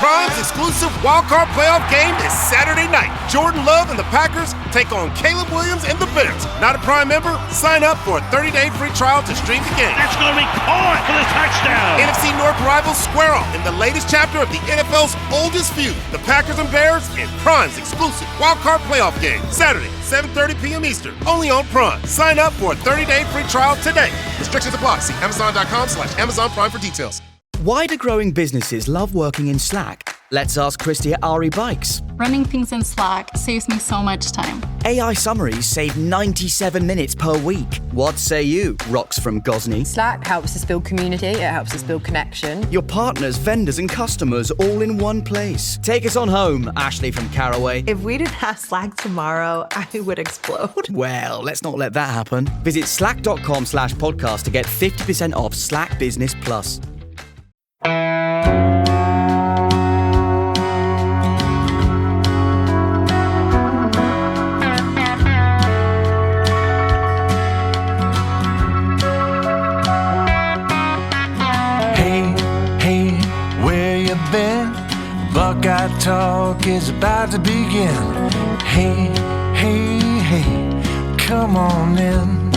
Prime's exclusive wildcard playoff game is Saturday night. Jordan Love and the Packers take on Caleb Williams and the Bears. Not a Prime member? Sign up for a 30-day free trial to stream the game. That's going to be caught for the touchdown. NFC North rivals square off in the latest chapter of the NFL's oldest feud. The Packers and Bears in Prime's exclusive wildcard playoff game. Saturday, 7:30 p.m. Eastern. Only on Prime. Sign up for a 30-day free trial today. Restrictions apply. See Amazon.com/Amazon Prime for details. Why do growing businesses love working in Slack? Let's ask Christy at Ari Bikes. Running things in Slack saves me so much time. AI summaries save 97 minutes per week. What say you, Rox from Gosney? Slack helps us build community, it helps us build connection. Your partners, vendors and customers all in one place. Take us on home, Ashley from Caraway. If we didn't have Slack tomorrow, I would explode. Well, let's not let that happen. Visit slack.com/podcast to get 50% off Slack Business Plus. Buckeye Talk is about to begin. Hey, hey, hey, come on in.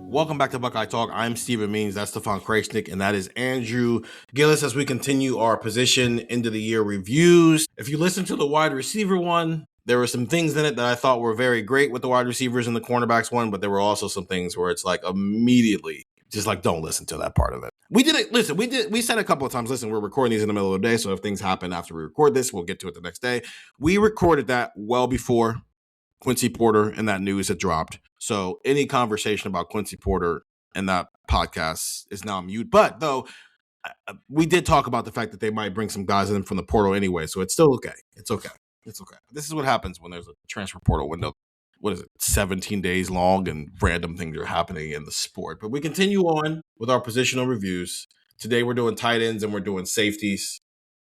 Welcome back to Buckeye Talk. I'm Stephen Means, that's Stefan Krajisnik, and that is Andrew Gillis as we continue our position into the year reviews. If you listen to the wide receiver one, there were some things in it that I thought were very great with the wide receivers and the cornerbacks one, but there were also some things where it's like immediately just like, don't listen to that part of it. We said a couple of times, listen, we're recording these in the middle of the day, so if things happen after we record this, we'll get to it the next day. We recorded that well before Quincy Porter and that news had dropped. So any conversation about Quincy Porter and that podcast is now mute. But though, we did talk about the fact that they might bring some guys in from the portal anyway, so it's still okay. It's okay. It's okay. This is what happens when there's a transfer portal window. What is it? 17 days long and random things are happening in the sport. But we continue on with our positional reviews. Today we're doing tight ends and we're doing safeties.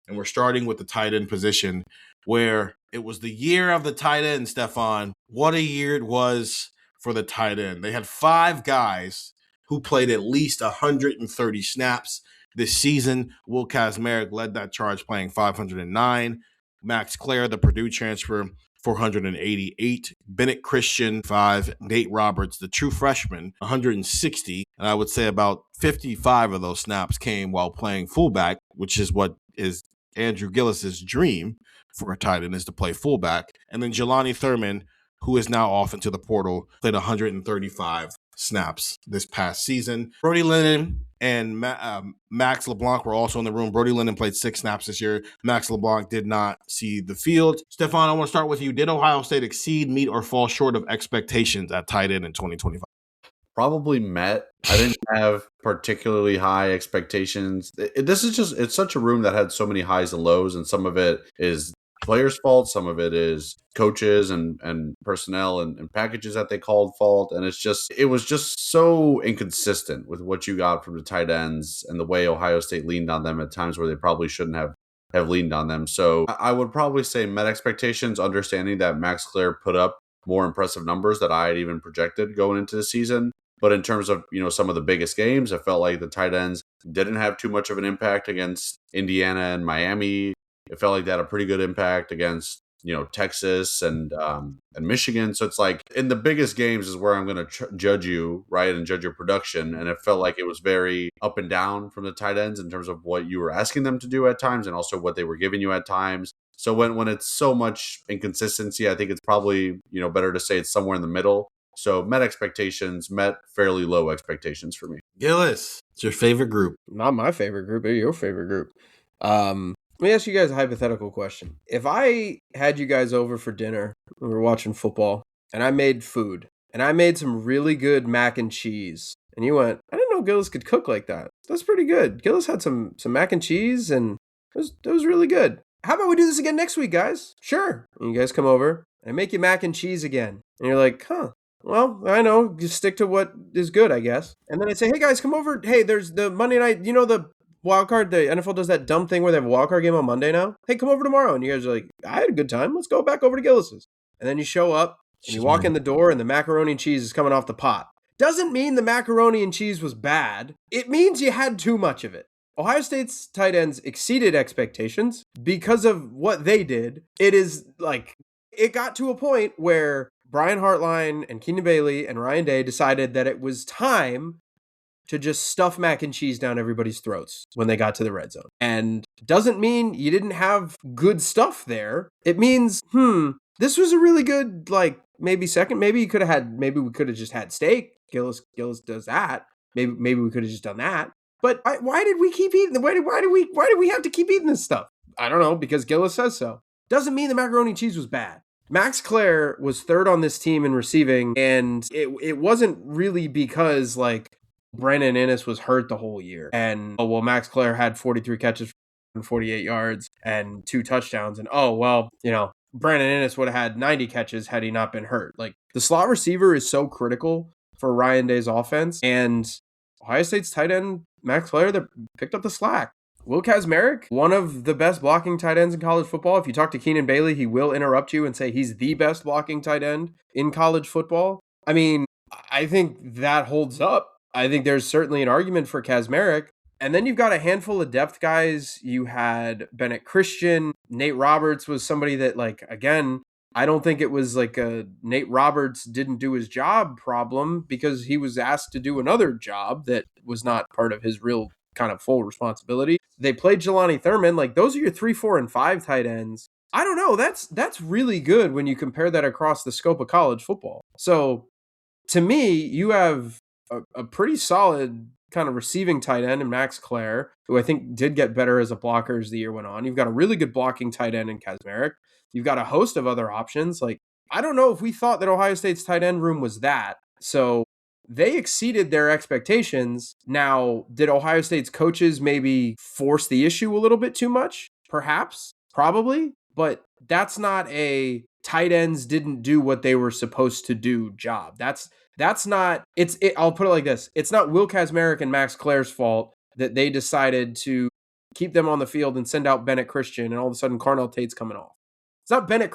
And we're starting with the tight end position where it was the year of the tight end, Stefan. What a year it was for the tight end. They had 5 guys who played at least 130 snaps this season. Will Kazmarek led that charge playing 509. Max Clare, the Purdue transfer, 488. Bennett Christian, 5. Nate Roberts, the true freshman, 160. And I would say about 55 of those snaps came while playing fullback, which is what is Andrew Gillis's dream for a tight end, is to play fullback. And then Jelani Thurman, who is now off into the portal, played 135 snaps this past season. Brody Lennon and Max LeBlanc were also in the room. Brody Lennon played 6 snaps this year. Max LeBlanc did not see the field. Stefan, I want to start with you. Did Ohio State exceed, meet, or fall short of expectations at tight end in 2025? Probably met. I didn't have particularly high expectations. It's such a room that had so many highs and lows, and some of it is players' fault, some of it is coaches and personnel and packages that they called fault. And it was just so inconsistent with what you got from the tight ends and the way Ohio State leaned on them at times where they probably shouldn't have leaned on them. So I would probably say met expectations, understanding that Max Clare put up more impressive numbers that I had even projected going into the season. But in terms of, some of the biggest games, I felt like the tight ends didn't have too much of an impact against Indiana and Miami. It felt like they had a pretty good impact against, Texas and Michigan. So it's like in the biggest games is where I'm going to judge you, right, and judge your production. And it felt like it was very up and down from the tight ends in terms of what you were asking them to do at times and also what they were giving you at times. So when it's so much inconsistency, I think it's probably, better to say it's somewhere in the middle. So met expectations, met fairly low expectations for me. Gillis, it's your favorite group. Not my favorite group, but your favorite group. Let me ask you guys a hypothetical question. If I had you guys over for dinner, we were watching football, and I made food, and I made some really good mac and cheese, and you went, I didn't know Gillis could cook like that. That's pretty good. Gillis had some mac and cheese, and it was really good. How about we do this again next week, guys? Sure. And you guys come over, and I make you mac and cheese again. And you're like, well, I know. Just stick to what is good, I guess. And then I say, hey, guys, come over. Hey, there's the Monday night, the wild card, the NFL does that dumb thing where they have a wild card game on Monday now. Hey, come over tomorrow. And you guys are like, I had a good time. Let's go back over to Gillis's. And then you show up and you walk in the door and the macaroni and cheese is coming off the pot. doesn't mean the macaroni and cheese was bad. It means you had too much of it. Ohio State's tight ends exceeded expectations because of what they did. It got to a point where Brian Hartline and Keenan Bailey and Ryan Day decided that it was time to just stuff mac and cheese down everybody's throats when they got to the red zone. And doesn't mean you didn't have good stuff there. It means, this was a really good, maybe second. Maybe we could have just had steak. Gillis does that. Maybe we could have just done that. But why did we keep eating? Why do we have to keep eating this stuff? I don't know, because Gillis says so. Doesn't mean the macaroni and cheese was bad. Max Clare was third on this team in receiving, and it wasn't really because Brandon Inniss was hurt the whole year. And Max Clare had 43 catches and 48 yards and 2 touchdowns. And Brandon Inniss would have had 90 catches had he not been hurt. The slot receiver is so critical for Ryan Day's offense, and Ohio State's tight end Max Clare that picked up the slack. Will Kazmarek, one of the best blocking tight ends in college football. If you talk to Keenan Bailey, he will interrupt you and say he's the best blocking tight end in college football. I mean, I think that holds up. I think there's certainly an argument for Kazmarek. And then you've got a handful of depth guys. You had Bennett Christian. Nate Roberts was somebody that, again, I don't think it was a Nate Roberts didn't do his job problem, because he was asked to do another job that was not part of his real kind of full responsibility. They played Jelani Thurman. Those are your 3, 4, and 5 tight ends. I don't know. That's really good when you compare that across the scope of college football. So to me, you have a pretty solid kind of receiving tight end in Max Clare, who I think did get better as a blocker as the year went on. You've got a really good blocking tight end in Kazmarek. You've got a host of other options. I don't know if we thought that Ohio State's tight end room was that. So they exceeded their expectations. Now, did Ohio State's coaches maybe force the issue a little bit too much? Perhaps, probably, but that's not a tight ends didn't do what they were supposed to do job. That's not, I'll put it like this. It's not Will Kazmarek and Max Clare's fault that they decided to keep them on the field and send out Bennett Christian, and all of a sudden Carnell Tate's coming off. It's not Bennett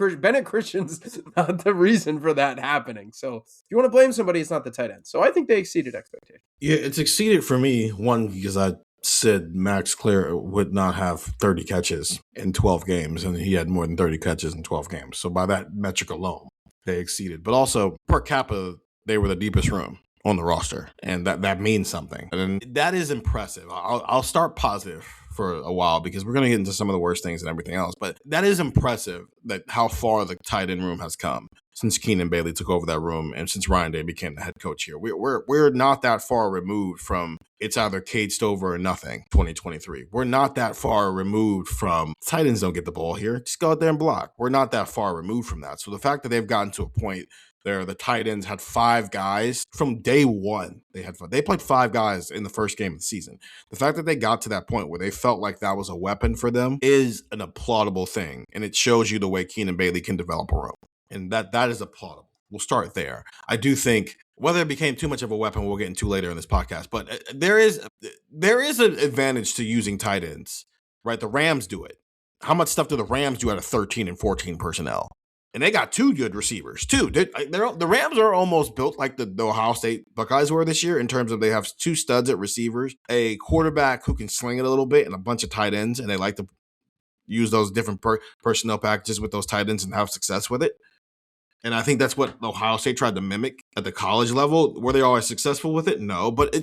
Christian's not the reason for that happening. So if you want to blame somebody, it's not the tight end. So I think they exceeded expectations. Yeah, it's exceeded for me, one, because I said Max Clare would not have 30 catches in 12 games, and he had more than 30 catches in 12 games. So by that metric alone, they exceeded. But also, per capita, they were the deepest room on the roster, and that means something. And that is impressive. I'll start positive for a while, because we're going to get into some of the worst things and everything else. But that is impressive, that how far the tight end room has come since Keenan Bailey took over that room and since Ryan Day became the head coach here. We're not that far removed from it's either Cade Stover or nothing 2023. We're not that far removed from tight ends don't get the ball here. Just go out there and block. We're not that far removed from that. So the fact that they've gotten to a point there, the tight ends had 5 guys from day one. They played 5 guys in the first game of the season. The fact that they got to that point where they felt like that was a weapon for them is an applaudable thing. And it shows you the way Keenan Bailey can develop a room. And that is applaudable. We'll start there. I do think whether it became too much of a weapon, we'll get into later in this podcast. But there is an advantage to using tight ends, right? The Rams do it. How much stuff do the Rams do out of 13 and 14 personnel? And they got 2 good receivers, too. The Rams are almost built like the Ohio State Buckeyes were this year in terms of they have 2 studs at receivers, a quarterback who can sling it a little bit, and a bunch of tight ends, and they like to use those different personnel packages with those tight ends and have success with it. And I think that's what Ohio State tried to mimic at the college level. Were they always successful with it? No, but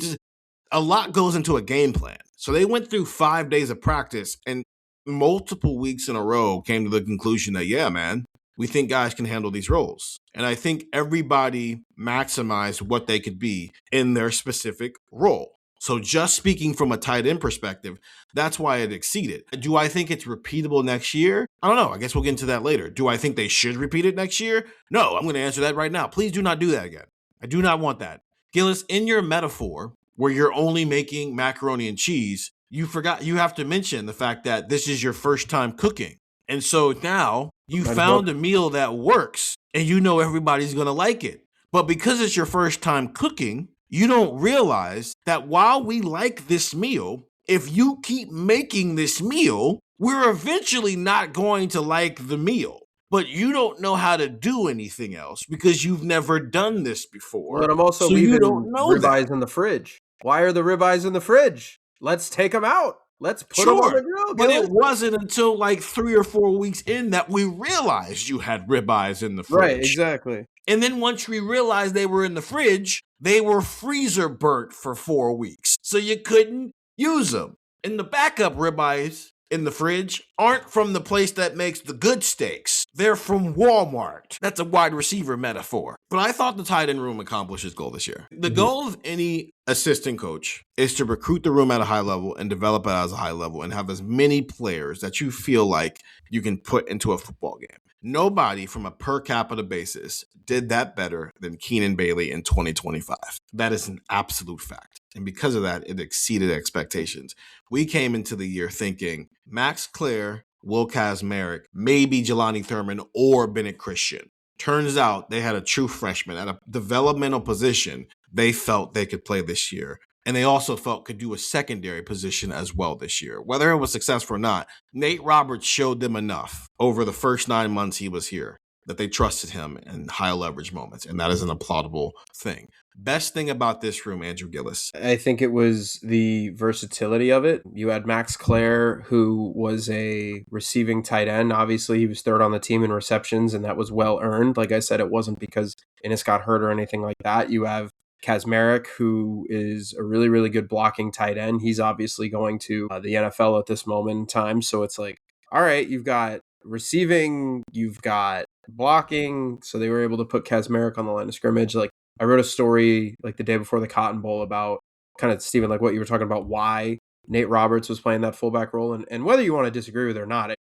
a lot goes into a game plan. So they went through 5 days of practice and multiple weeks in a row came to the conclusion that, yeah, man, we think guys can handle these roles. And I think everybody maximized what they could be in their specific role. So just speaking from a tight end perspective, that's why it exceeded. Do I think it's repeatable next year? I don't know. I guess we'll get into that later. Do I think they should repeat it next year? No, I'm going to answer that right now. Please do not do that again. I do not want that. Gillis, in your metaphor, where you're only making macaroni and cheese, you have to mention the fact that this is your first time cooking. And so now you found a meal that works and you know everybody's going to like it. But because it's your first time cooking, you don't realize that while we like this meal, if you keep making this meal, we're eventually not going to like the meal. but you don't know how to do anything else because you've never done this before. But I'm also so leaving you don't know ribeyes that. in the fridge. Why are the ribeyes in the fridge? Let's take them out. Let's put them on the grill. But Gillis. it wasn't until like 3 or 4 weeks in that we realized you had ribeyes in the fridge. Right, exactly. And then once we realized they were in the fridge, they were freezer burnt for 4 weeks. So you couldn't use them. And the backup ribeyes in the fridge aren't from the place that makes the good steaks. They're from Walmart. That's a wide receiver metaphor. But I thought the tight end room accomplished its goal this year. The goal of any assistant coach is to recruit the room at a high level and develop it as a high level and have as many players that you feel like you can put into a football game. Nobody from a per capita basis did that better than Keenan Bailey in 2025. That is an absolute fact. And because of that, it exceeded expectations. We came into the year thinking Max Clare, Will Kazmarek, maybe Jelani Thurman or Bennett Christian. Turns out they had a true freshman at a developmental position they felt they could play this year. And they also felt could do a secondary position as well this year. Whether it was successful or not, Nate Roberts showed them enough over the first 9 months he was here that they trusted him in high leverage moments. And that is an applaudable thing. Best thing about this room, Andrew Gillis. I think it was the versatility of it. You had Max Clare, who was a receiving tight end. Obviously, he was third on the team in receptions, and that was well earned. Like I said, it wasn't because Innis got hurt or anything like that. You have Kazmarek, who is a really, really good blocking tight end. He's obviously going to the NFL at this moment in time. So it's like, all right, you've got receiving, you've got blocking. So they were able to put Kazmarek on the line of scrimmage. Like, I wrote a story like the day before the Cotton Bowl about kind of, Stephen, like what you were talking about, why Nate Roberts was playing that fullback role. And whether you want to disagree with it or not,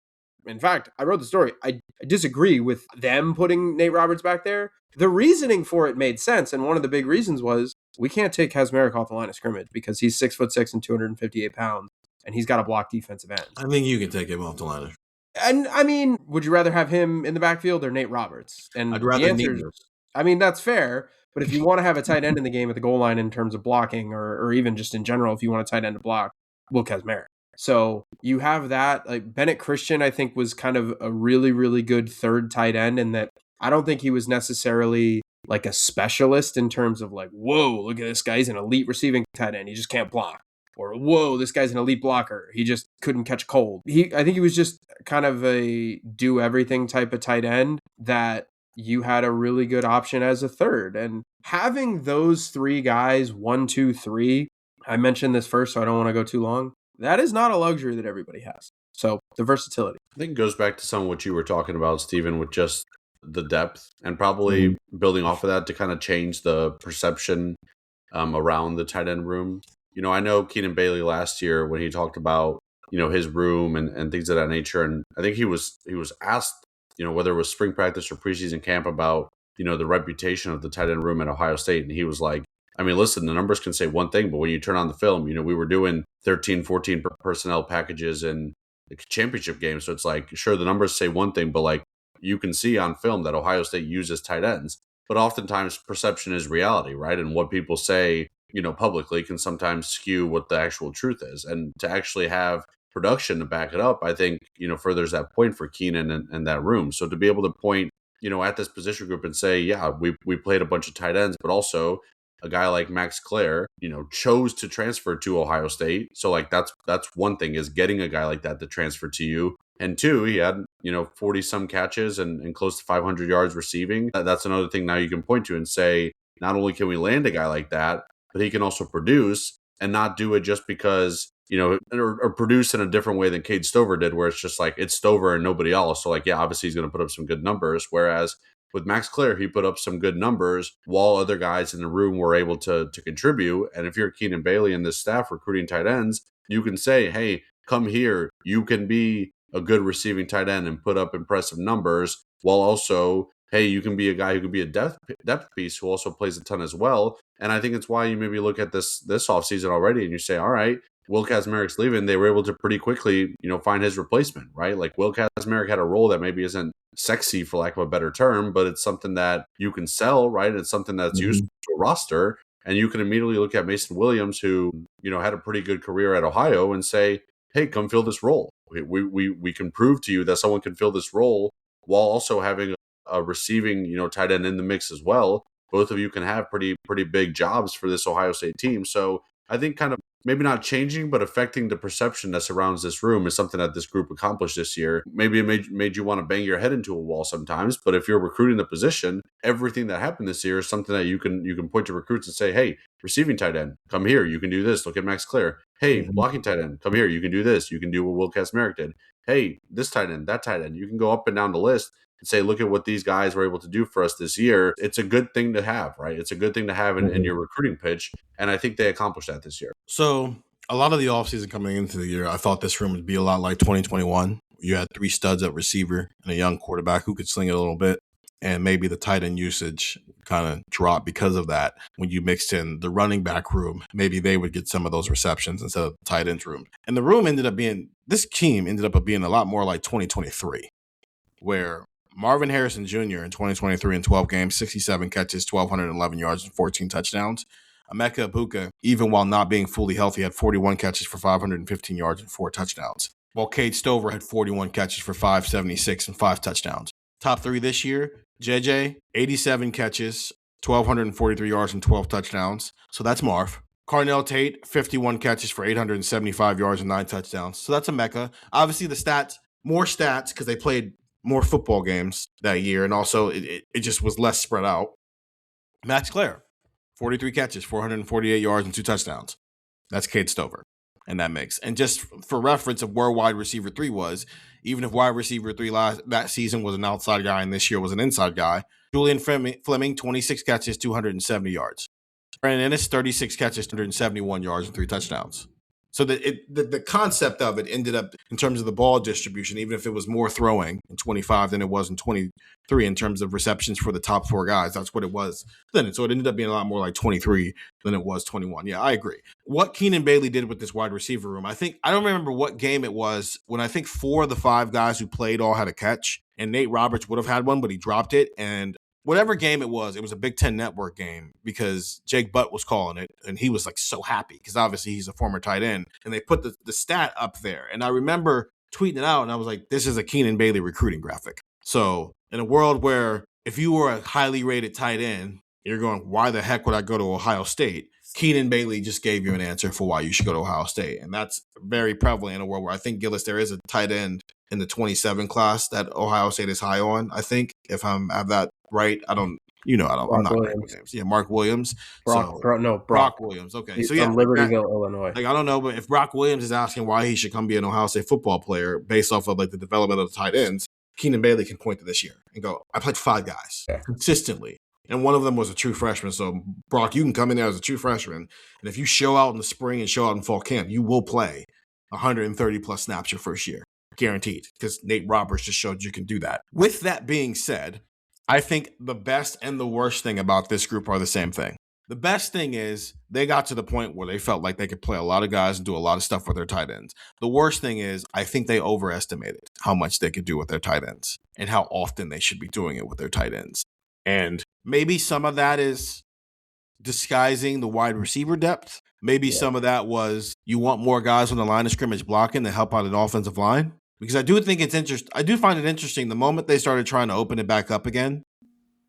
in fact, I wrote the story. I disagree with them putting Nate Roberts back there. The reasoning for it made sense. And one of the big reasons was we can't take Kazmarek off the line of scrimmage because he's 6'6" and 258 pounds and he's got to block defensive ends. I think you can take him off the line. And I mean, would you rather have him in the backfield or Nate Roberts? And I'd rather Nate. I mean, that's fair. But if you want to have a tight end in the game at the goal line in terms of blocking or even just in general, if you want a tight end to block, Will Kazmarek. So you have that. Like Bennett Christian, I think, was kind of a really, really good third tight end in that I don't think he was necessarily like a specialist in terms of like, whoa, look at this guy. He's an elite receiving tight end. He just can't block. Or, whoa, this guy's an elite blocker. He just couldn't catch cold. I think he was just kind of a do everything type of tight end that you had a really good option as a third. And having those three guys, 1, 2, 3, I mentioned this first, so I don't want to go too long. That is not a luxury that everybody has. So the versatility. I think it goes back to some of what you were talking about, Stephen, with just the depth and probably building off of that to kind of change the perception around the tight end room. You know, I know Keenan Bailey last year when he talked about, you know, his room and things of that nature. And I think he was asked, you know, whether it was spring practice or preseason camp about, you know, the reputation of the tight end room at Ohio State. And he was like, I mean, listen, the numbers can say one thing, but when you turn on the film, you know, we were doing 13, 14 personnel packages in the championship game. So it's like, sure, the numbers say one thing, but like you can see on film that Ohio State uses tight ends. But oftentimes perception is reality, right? And what people say, you know, publicly can sometimes skew what the actual truth is. And to actually have production to back it up, I think, you know, furthers that point for Keenan and that room. So to be able to point, you know, at this position group and say, yeah, we played a bunch of tight ends, but also a guy like Max Clare, you know, chose to transfer to Ohio State. So like that's one thing, is getting a guy like that to transfer to you. And two, he had, you know, 40 some catches and close to 500 yards receiving. That's another thing now you can point to and say, not only can we land a guy like that, but he can also produce and not do it just because, you know, or produce in a different way than Cade Stover did, where it's just like it's Stover and nobody else. So like, yeah, obviously he's going to put up some good numbers. Whereas with Max Clare, he put up some good numbers while other guys in the room were able to contribute. And if you're Keenan Bailey and this staff recruiting tight ends, you can say, hey, come here. You can be a good receiving tight end and put up impressive numbers, while also, hey, you can be a guy who could be a depth piece who also plays a ton as well. And I think it's why you maybe look at this offseason already and you say, all right, Will Kazmarek's leaving. They were able to pretty quickly, you know, find his replacement, right? Like Will Kazmarek had a role that maybe isn't sexy, for lack of a better term, but it's something that you can sell, right? It's something that's useful to a roster. And you can immediately look at Mason Williams, who, you know, had a pretty good career at Ohio, and say, hey, come fill this role. We can prove to you that someone can fill this role while also having a receiving, tight end in the mix as well. Both of you can have pretty big jobs for this Ohio State team. So I think kind of maybe not changing, but affecting the perception that surrounds this room is something that this group accomplished this year. Maybe it made you want to bang your head into a wall sometimes, but if you're recruiting the position, everything that happened this year is something that you can point to recruits and say, hey, receiving tight end, come here, you can do this. Look at Max Clare. Hey, blocking tight end, come here, you can do this. You can do what Will Kazmarek did. Hey, this tight end, that tight end. You can go up and down the list and say, look at what these guys were able to do for us this year. It's a good thing to have, right? It's a good thing to have in your recruiting pitch. And I think they accomplished that this year. So a lot of the offseason coming into the year, I thought this room would be a lot like 2021. You had 3 studs at receiver and a young quarterback who could sling it a little bit. And maybe the tight end usage kind of dropped because of that. When you mixed in the running back room, maybe they would get some of those receptions instead of the tight ends room. And the room this team ended up being a lot more like 2023, where Marvin Harrison Jr. in 2023 in 12 games, 67 catches, 1,211 yards, and 14 touchdowns. Emeka Egbuka, even while not being fully healthy, had 41 catches for 515 yards and 4 touchdowns. While Cade Stover had 41 catches for 576 and 5 touchdowns. Top 3 this year, JJ, 87 catches, 1,243 yards and 12 touchdowns. So that's Marv. Carnell Tate, 51 catches for 875 yards and 9 touchdowns. So that's Emeka. Obviously more stats because they played more football games that year, and also it just was less spread out. Max Clare, 43 catches, 448 yards, and 2 touchdowns. That's Cade Stover in that mix. And just for reference of where wide receiver 3 was, even if wide receiver 3 that season was an outside guy and this year was an inside guy, Julian Fleming, 26 catches, 270 yards. Brandon Ennis, 36 catches, 171 yards, and 3 touchdowns. So the concept of it ended up, in terms of the ball distribution, even if it was more throwing in 25 than it was in 23 in terms of receptions for the top 4 guys, that's what it was then. So it ended up being a lot more like 23 than it was 21. Yeah, I agree. What Keenan Bailey did with this wide receiver room, I don't remember what game it was when I think 4 of the 5 guys who played all had a catch, and Nate Roberts would have had one, but he dropped it. And whatever game it was a Big Ten Network game because Jake Butt was calling it, and he was like so happy because obviously he's a former tight end, and they put the stat up there. And I remember tweeting it out, and I was like, this is a Keenan Bailey recruiting graphic. So in a world where if you were a highly rated tight end, you're going, why the heck would I go to Ohio State? Keenan Bailey just gave you an answer for why you should go to Ohio State. And that's very prevalent in a world where I think, Gillis, there is a tight end in the 27 class that Ohio State is high on, I think, if I have that right. I'm not Williams. Names. Yeah, Mark Williams. Brock Williams. Okay. He's so yeah, from Libertyville, Illinois. Like, I don't know, but if Brock Williams is asking why he should come be an Ohio State football player based off of like the development of the tight ends, Keenan Bailey can point to this year and go, I played 5 guys consistently. And one of them was a true freshman. So, Brock, you can come in there as a true freshman. And if you show out in the spring and show out in fall camp, you will play 130-plus snaps your first year. Guaranteed. Because Nate Roberts just showed you can do that. With that being said, I think the best and the worst thing about this group are the same thing. The best thing is they got to the point where they felt like they could play a lot of guys and do a lot of stuff with their tight ends. The worst thing is I think they overestimated how much they could do with their tight ends and how often they should be doing it with their tight ends. And maybe some of that is disguising the wide receiver depth. Maybe some of that was you want more guys on the line of scrimmage blocking to help out an offensive line. Because I do think it's interesting. I do find it interesting the moment they started trying to open it back up again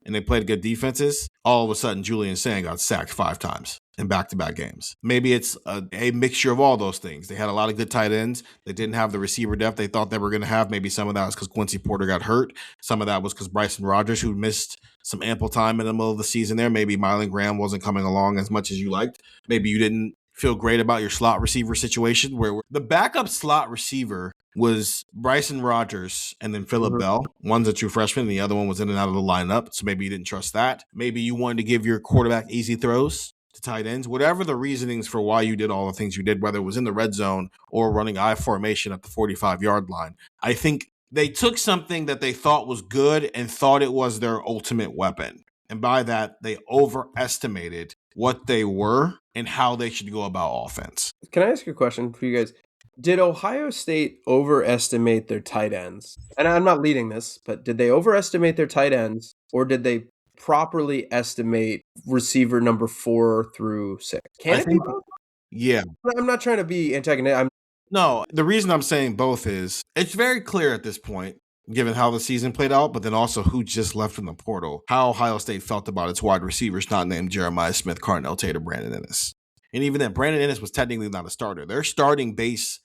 and they played good defenses, all of a sudden Julian Sand got sacked 5 times in back-to-back games. Maybe it's a mixture of all those things. They had a lot of good tight ends. They didn't have the receiver depth they thought they were going to have. Maybe some of that was because Quincy Porter got hurt. Some of that was because Bryson Rogers, who missed some ample time in the middle of the season there. Maybe Mylan Graham wasn't coming along as much as you liked. Maybe you didn't feel great about your slot receiver situation where the backup slot receiver was Bryson Rogers and then Phillip Bell. One's a true freshman and the other one was in and out of the lineup. So maybe you didn't trust that. Maybe you wanted to give your quarterback easy throws to tight ends. Whatever the reasonings for why you did all the things you did, whether it was in the red zone or running I formation at the 45-yard line, I think they took something that they thought was good and thought it was their ultimate weapon. And by that, they overestimated what they were and how they should go about offense. Can I ask you a question for you guys? Did Ohio State overestimate their tight ends? And I'm not leading this, but did they overestimate their tight ends or did they properly estimate receiver number 4 through 6? Can it be both? Yeah. I'm not trying to be antagonistic. No, the reason I'm saying both is it's very clear at this point given how the season played out, but then also who just left in the portal, how Ohio State felt about its wide receivers not named Jeremiah Smith, Carnell Tate, or Brandon Ennis. And even then, Brandon Ennis was technically not a starter. Their starting base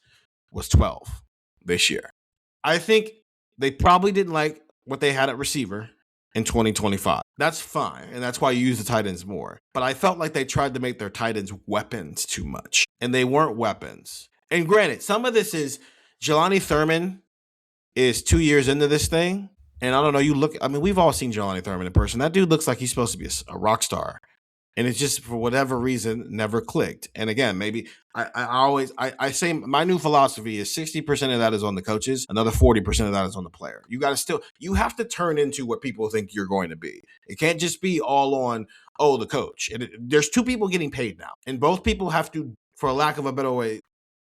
was 12 this year. I think they probably didn't like what they had at receiver in 2025. That's fine, and that's why you use the tight ends more. But I felt like they tried to make their tight ends weapons too much, and they weren't weapons. And granted, some of this is Jelani Thurman is 2 years into this thing, and I don't know, we've all seen Jelani Thurman in person. That dude looks like he's supposed to be a rock star. And it's just, for whatever reason, never clicked. And again, maybe I say my new philosophy is 60% of that is on the coaches. Another 40% of that is on the player. You have to turn into what people think you're going to be. It can't just be all on, the coach. There's two people getting paid now. And both people have to, for lack of a better way,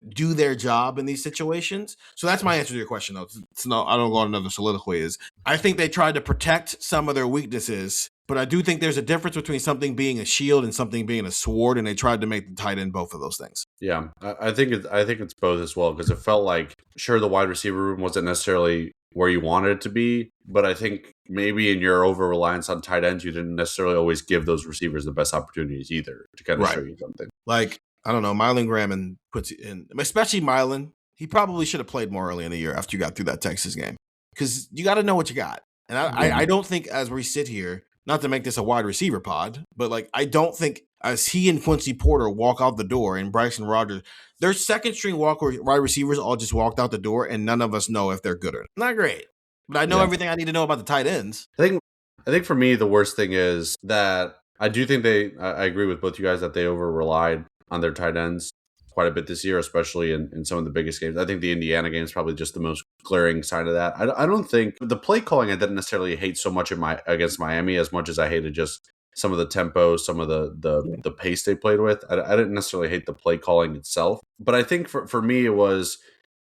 do their job in these situations. So that's my answer to your question, though. No, I don't go on another soliloquy. Is I think they tried to protect some of their weaknesses, but I do think there's a difference between something being a shield and something being a sword, and they tried to make the tight end both of those things. Yeah, I think it's both as well, because it felt like, sure, the wide receiver room wasn't necessarily where you wanted it to be, but I think maybe in your over reliance on tight ends, you didn't necessarily always give those receivers the best opportunities either to kind of show you something. Like, I don't know, Mylan Graham puts in, especially Mylan. He probably should have played more early in the year after you got through that Texas game, because you got to know what you got. And I don't think, as we sit here, not to make this a wide receiver pod, but like, I don't think as he and Quincy Porter walk out the door and Bryson Rogers, their second string wide receivers all just walked out the door, and none of us know if they're good or not great. But I know everything I need to know about the tight ends. I think for me, the worst thing is that I do think I agree with both you guys that they over relied on their tight ends quite a bit this year, especially in some of the biggest games. I think the Indiana game is probably just the most glaring sign of that. I don't think the play calling I didn't necessarily hate so much against Miami as much as I hated just some of the tempo, some of the pace they played with. I didn't necessarily hate the play calling itself, but I think for me it was,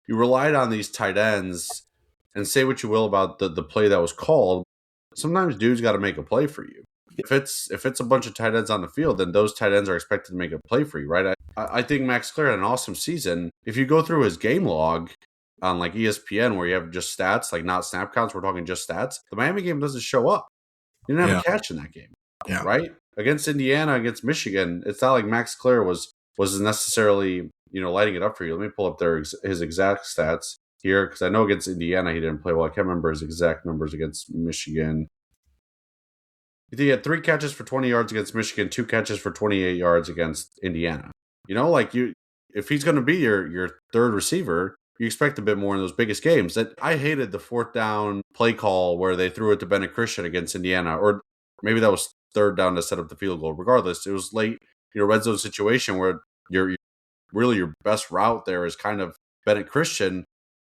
you relied on these tight ends, and say what you will about the play that was called, sometimes dudes got to make a play for you. If it's a bunch of tight ends on the field, then those tight ends are expected to make a play for you, right? I think Max Clare had an awesome season. If you go through his game log on like ESPN, where you have just stats, like not snap counts, we're talking just stats, the Miami game doesn't show up. You didn't have a catch in that game, right? Against Indiana, against Michigan, it's not like Max Clare was necessarily lighting it up for you. Let me pull up his exact stats here, because I know against Indiana he didn't play well. I can't remember his exact numbers against Michigan. He had 3 catches for 20 yards against Michigan, 2 catches for 28 yards against Indiana. If he's going to be your third receiver, you expect a bit more in those biggest games. That I hated the 4th down play call where they threw it to Bennett Christian against Indiana, or maybe that was 3rd down to set up the field goal. Regardless, it was late, red zone situation where your best route there is kind of Bennett Christian.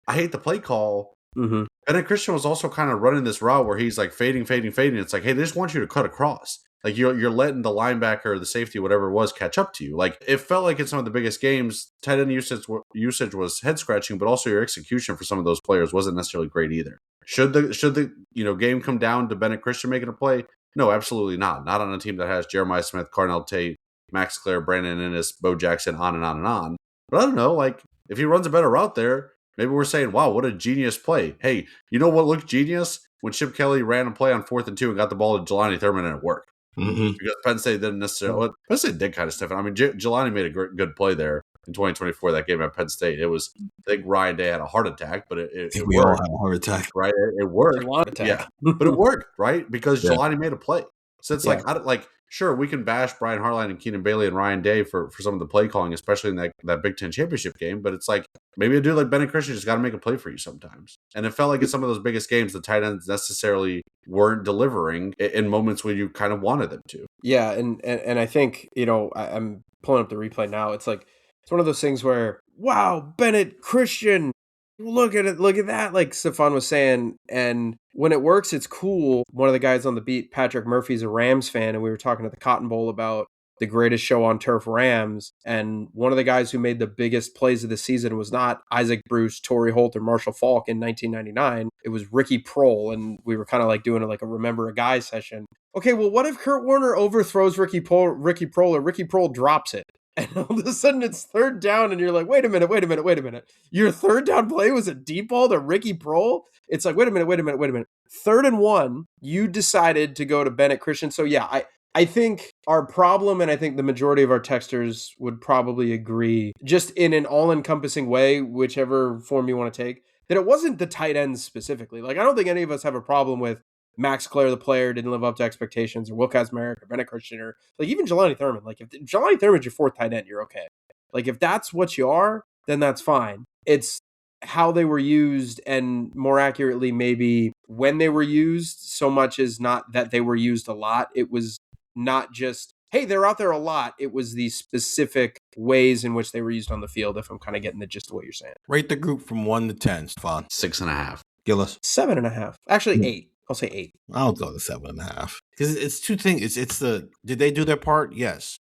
I hate the play call. Mm-hmm. Bennett Christian was also kind of running this route where he's like fading. It's like, hey, they just want you to cut across. Like you're letting the linebacker or the safety, whatever it was, catch up to you. Like it felt like in some of the biggest games, tight end usage was head scratching, but also your execution for some of those players wasn't necessarily great either. Should the game come down to Bennett Christian making a play? No, absolutely not. Not on a team that has Jeremiah Smith, Carnell Tate, Max Clare, Brandon Ennis, Bo Jackson, on and on and on. But I don't know, like if he runs a better route there, maybe we're saying, wow, what a genius play. Hey, you know what looked genius? When Chip Kelly ran a play on 4th and 2 and got the ball to Jelani Thurman, and it worked. Mm-hmm. Because Penn State didn't necessarily. Well, Penn State did kind of Stefan. I mean, Jelani made a good play there in 2024. That game at Penn State, it was. I think Ryan Day had a heart attack, but it we worked. all had a heart attack, right? It worked. Yeah, but it worked, right? Because Jelani made a play. So it's like sure, we can bash Brian Harline and Keenan Bailey and Ryan Day for some of the play calling, especially in that Big Ten championship game. But it's like maybe a dude like Bennett Christian just got to make a play for you sometimes. And it felt like in some of those biggest games, the tight ends necessarily weren't delivering in moments when you kind of wanted them to. Yeah, and I think, I'm pulling up the replay now. It's like, it's one of those things where, wow, Bennett Christian, look at that, like Stefan was saying. And when it works, it's cool. One of the guys on the beat, Patrick Murphy's a Rams fan, and we were talking at the Cotton Bowl about the greatest show on turf, Rams. And one of the guys who made the biggest plays of the season was not Isaac Bruce, Torrey Holt, or Marshall Faulk in 1999. It was Ricky Prohl, and we were kind of like doing a Remember a Guy session. Okay, well, what if Kurt Warner overthrows Ricky Prohl or Ricky Prohl drops it? And all of a sudden it's third down and you're like, wait a minute. Your third down play was a deep ball to Ricky Prohl? It's like, wait a minute. 3rd and 1, you decided to go to Bennett Christian. So yeah, I think our problem, and I think the majority of our texters would probably agree, just in an all-encompassing way, whichever form you want to take, that it wasn't the tight ends specifically. Like, I don't think any of us have a problem with Max Clare, the player, didn't live up to expectations, or Will Kazmarek, or Bennett Christian, or like even Jelani Thurman. Like, if Jelani Thurman's your 4th tight end, you're okay. Like, if that's what you are, then that's fine. It's how they were used, and more accurately, maybe when they were used, so much as not that they were used a lot. It was not just, hey, they're out there a lot. It was the specific ways in which they were used on the field, if I'm kind of getting the gist of what you're saying. Rate the group from 1 to 10, Stefan. 6.5. Gillis. 7.5. Actually, 8. I'll say 8. I'll go to 7.5 because it's two things. It's did they do their part? Yes.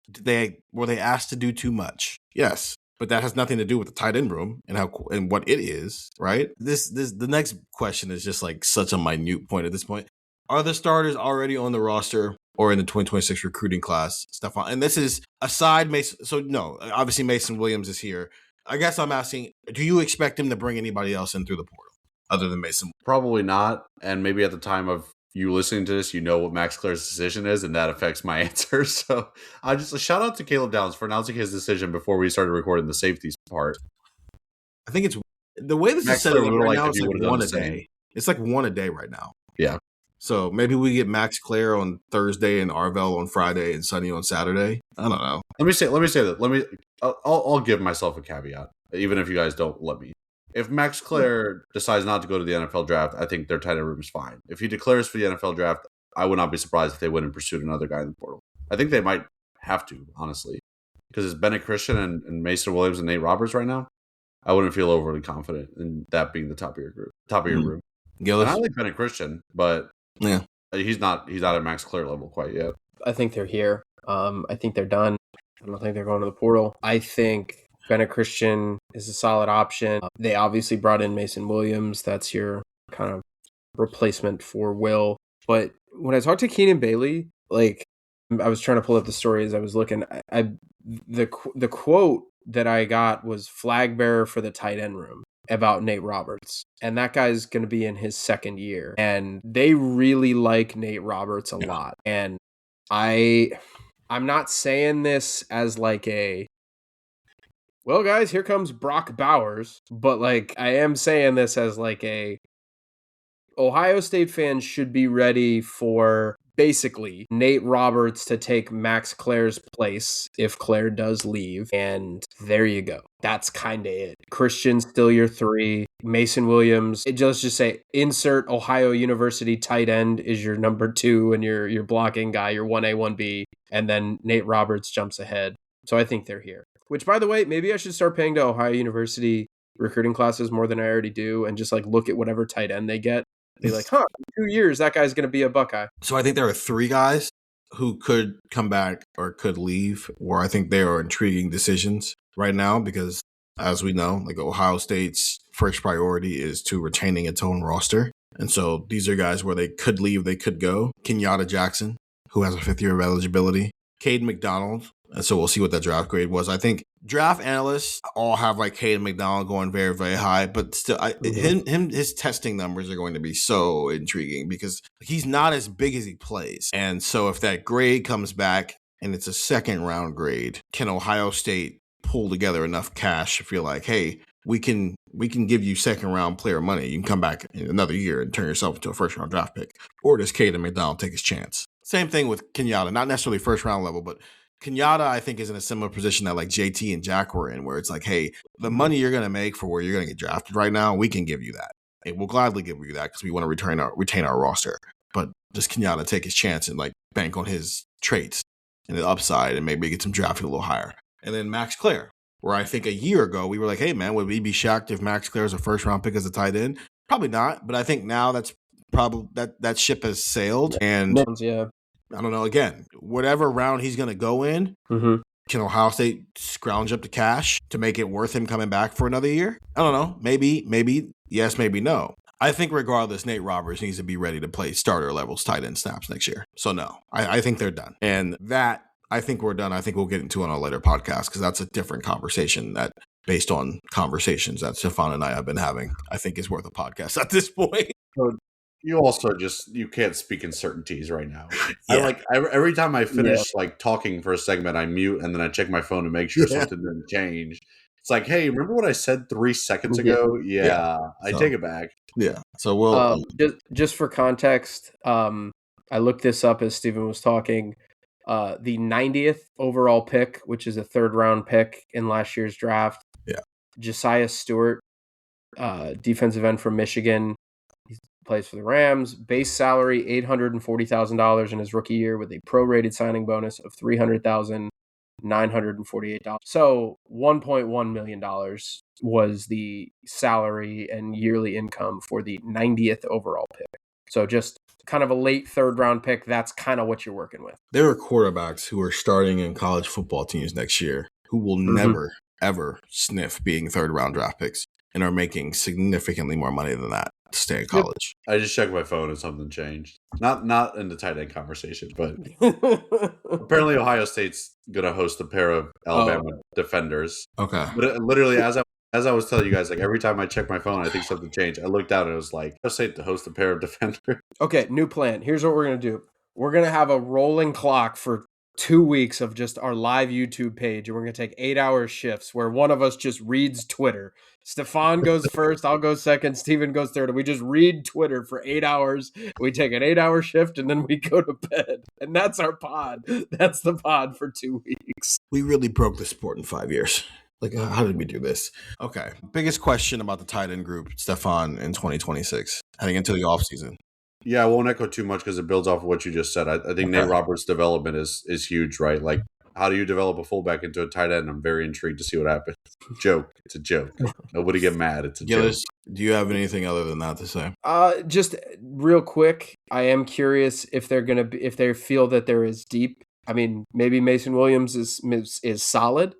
Were they asked to do too much? Yes. But that has nothing to do with the tight end room and what it is, right? The next question is just like such a minute point at this point. Are the starters already on the roster or in the 2026 recruiting class, Stefan? And this is aside Mason. So no, obviously Mason Williams is here. I guess I'm asking, do you expect him to bring anybody else in through the portal other than Mason? Probably not. And maybe at the time of you listening to this, you know what Max Clare's decision is, and that affects my answer. So I just shout out to Caleb Downs for announcing his decision before we started recording the safeties part. I think it's the way this is set up right now. It's like 1 a day. It's like 1 a day right now. Yeah. So maybe we get Max Clare on Thursday and Arvell on Friday and Sonny on Saturday. I don't know. Let me say that. I'll give myself a caveat, even if you guys don't let me. If Max Clare decides not to go to the NFL draft, I think their tight end room is fine. If he declares for the NFL draft, I would not be surprised if they went and pursued another guy in the portal. I think they might have to, honestly, because it's Bennett Christian and Mason Williams and Nate Roberts right now. I wouldn't feel overly confident in that being the top of your room. Gillis. And I like Bennett Christian, but yeah, he's not at Max Clare level quite yet. I think they're here. I think they're done. I don't think they're going to the portal. I think Bennett Christian is a solid option. They obviously brought in Mason Williams. That's your kind of replacement for Will. But when I talked to Keenan Bailey, like, I was trying to pull up the story as I was looking. The quote that I got was flag bearer for the tight end room about Nate Roberts. And that guy's going to be in his 2nd year. And they really like Nate Roberts a lot. And I'm not saying this as like a, well, guys, here comes Brock Bowers. But like, I am saying this as like a, Ohio State fans should be ready for basically Nate Roberts to take Max Clare's place if Clare does leave. And there you go. That's kind of it. Christian's still your 3. Mason Williams, let's just say insert Ohio University tight end is your number 2 and your blocking guy, your 1A, 1B. And then Nate Roberts jumps ahead. So I think they're here. Which, by the way, maybe I should start paying to Ohio University recruiting classes more than I already do and just like look at whatever tight end they get. Be like, in 2 years, that guy's going to be a Buckeye. So I think there are 3 guys who could come back or could leave, where I think they are intriguing decisions right now because, as we know, like Ohio State's first priority is to retaining its own roster. And so these are guys where they could leave, they could go. Kenyatta Jackson, who has a 5th year of eligibility. Caden McDonald. And so we'll see what that draft grade was. I think draft analysts all have like Caden McDonald going very, very high, but still his testing numbers are going to be so intriguing because he's not as big as he plays. And so if that grade comes back and it's a 2nd round grade, can Ohio State pull together enough cash to feel like, hey, we can give you 2nd round player money. You can come back in another year and turn yourself into a 1st round draft pick. Or does Caden McDonald take his chance? Same thing with Kenyatta, not necessarily 1st round level, but Kenyatta, I think, is in a similar position that like JT and Jack were in, where it's like, hey, the money you're going to make for where you're going to get drafted right now, we can give you that. And we'll gladly give you that because we want to retain our roster. But does Kenyatta take his chance and like bank on his traits and the upside and maybe get some drafted a little higher? And then Max Clare, where I think a year ago we were like, hey, man, would we be shocked if Max Clare is a 1st round pick as a tight end? Probably not. But I think now that's probably that ship has sailed. And yeah. I don't know. Again, whatever round he's going to go in, can Ohio State scrounge up the cash to make it worth him coming back for another year? I don't know. Maybe yes, maybe no. I think regardless, Nate Roberts needs to be ready to play starter levels tight end snaps next year. So no, I think they're done. And that I think we're done. I think we'll get into it on a later podcast because that's a different conversation that, based on conversations that Stefan and I have been having, I think is worth a podcast at this point. You also you can't speak in certainties right now. Yeah. Every time I finish like talking for a segment, I mute and then I check my phone to make sure something didn't change. It's like, hey, remember what I said 3 seconds ago? Yeah. I take it back. Yeah. So we'll just for context, I looked this up as Stephen was talking. The 90th overall pick, which is a 3rd round pick in last year's draft. Yeah. Josiah Stewart, defensive end from Michigan. He plays for the Rams. Base salary $840,000 in his rookie year with a prorated signing bonus of $300,948. So $1.1 million was the salary and yearly income for the 90th overall pick. So just kind of a late 3rd round pick. That's kind of what you're working with. There are quarterbacks who are starting in college football teams next year who will never, ever sniff being 3rd round draft picks and are making significantly more money than that to stay in college. I just checked my phone and something changed. Not in the tight end conversation, but apparently Ohio State's going to host a pair of Alabama defenders. Okay. But literally, as I was telling you guys, like every time I check my phone, I think something changed. I looked out and it was like, Ohio State to host a pair of defenders. Okay, new plan. Here's what we're going to do. We're going to have a rolling clock for 2 weeks of just our live YouTube page, and we're going to take 8-hour shifts where one of us just reads Twitter. Stefan goes first, I'll go second, Steven goes third, and we just read Twitter for 8 hours. We take an 8-hour shift, and then we go to bed. And that's our pod. That's the pod for 2 weeks. We really broke the sport in 5 years. Like, how did we do this? Okay. Biggest question about the tight end group, Stefan, in 2026, heading into the offseason. Yeah, I won't echo too much because it builds off of what you just said. I think Nate Roberts' development is huge, right? Like, how do you develop a fullback into a tight end? I'm very intrigued to see what happens. Joke. It's a joke. Nobody get mad. It's a Gillis, joke. do you have anything other than that to say? Just real quick, I am curious if if they feel that they're as deep. I mean, maybe Mason Williams is solid,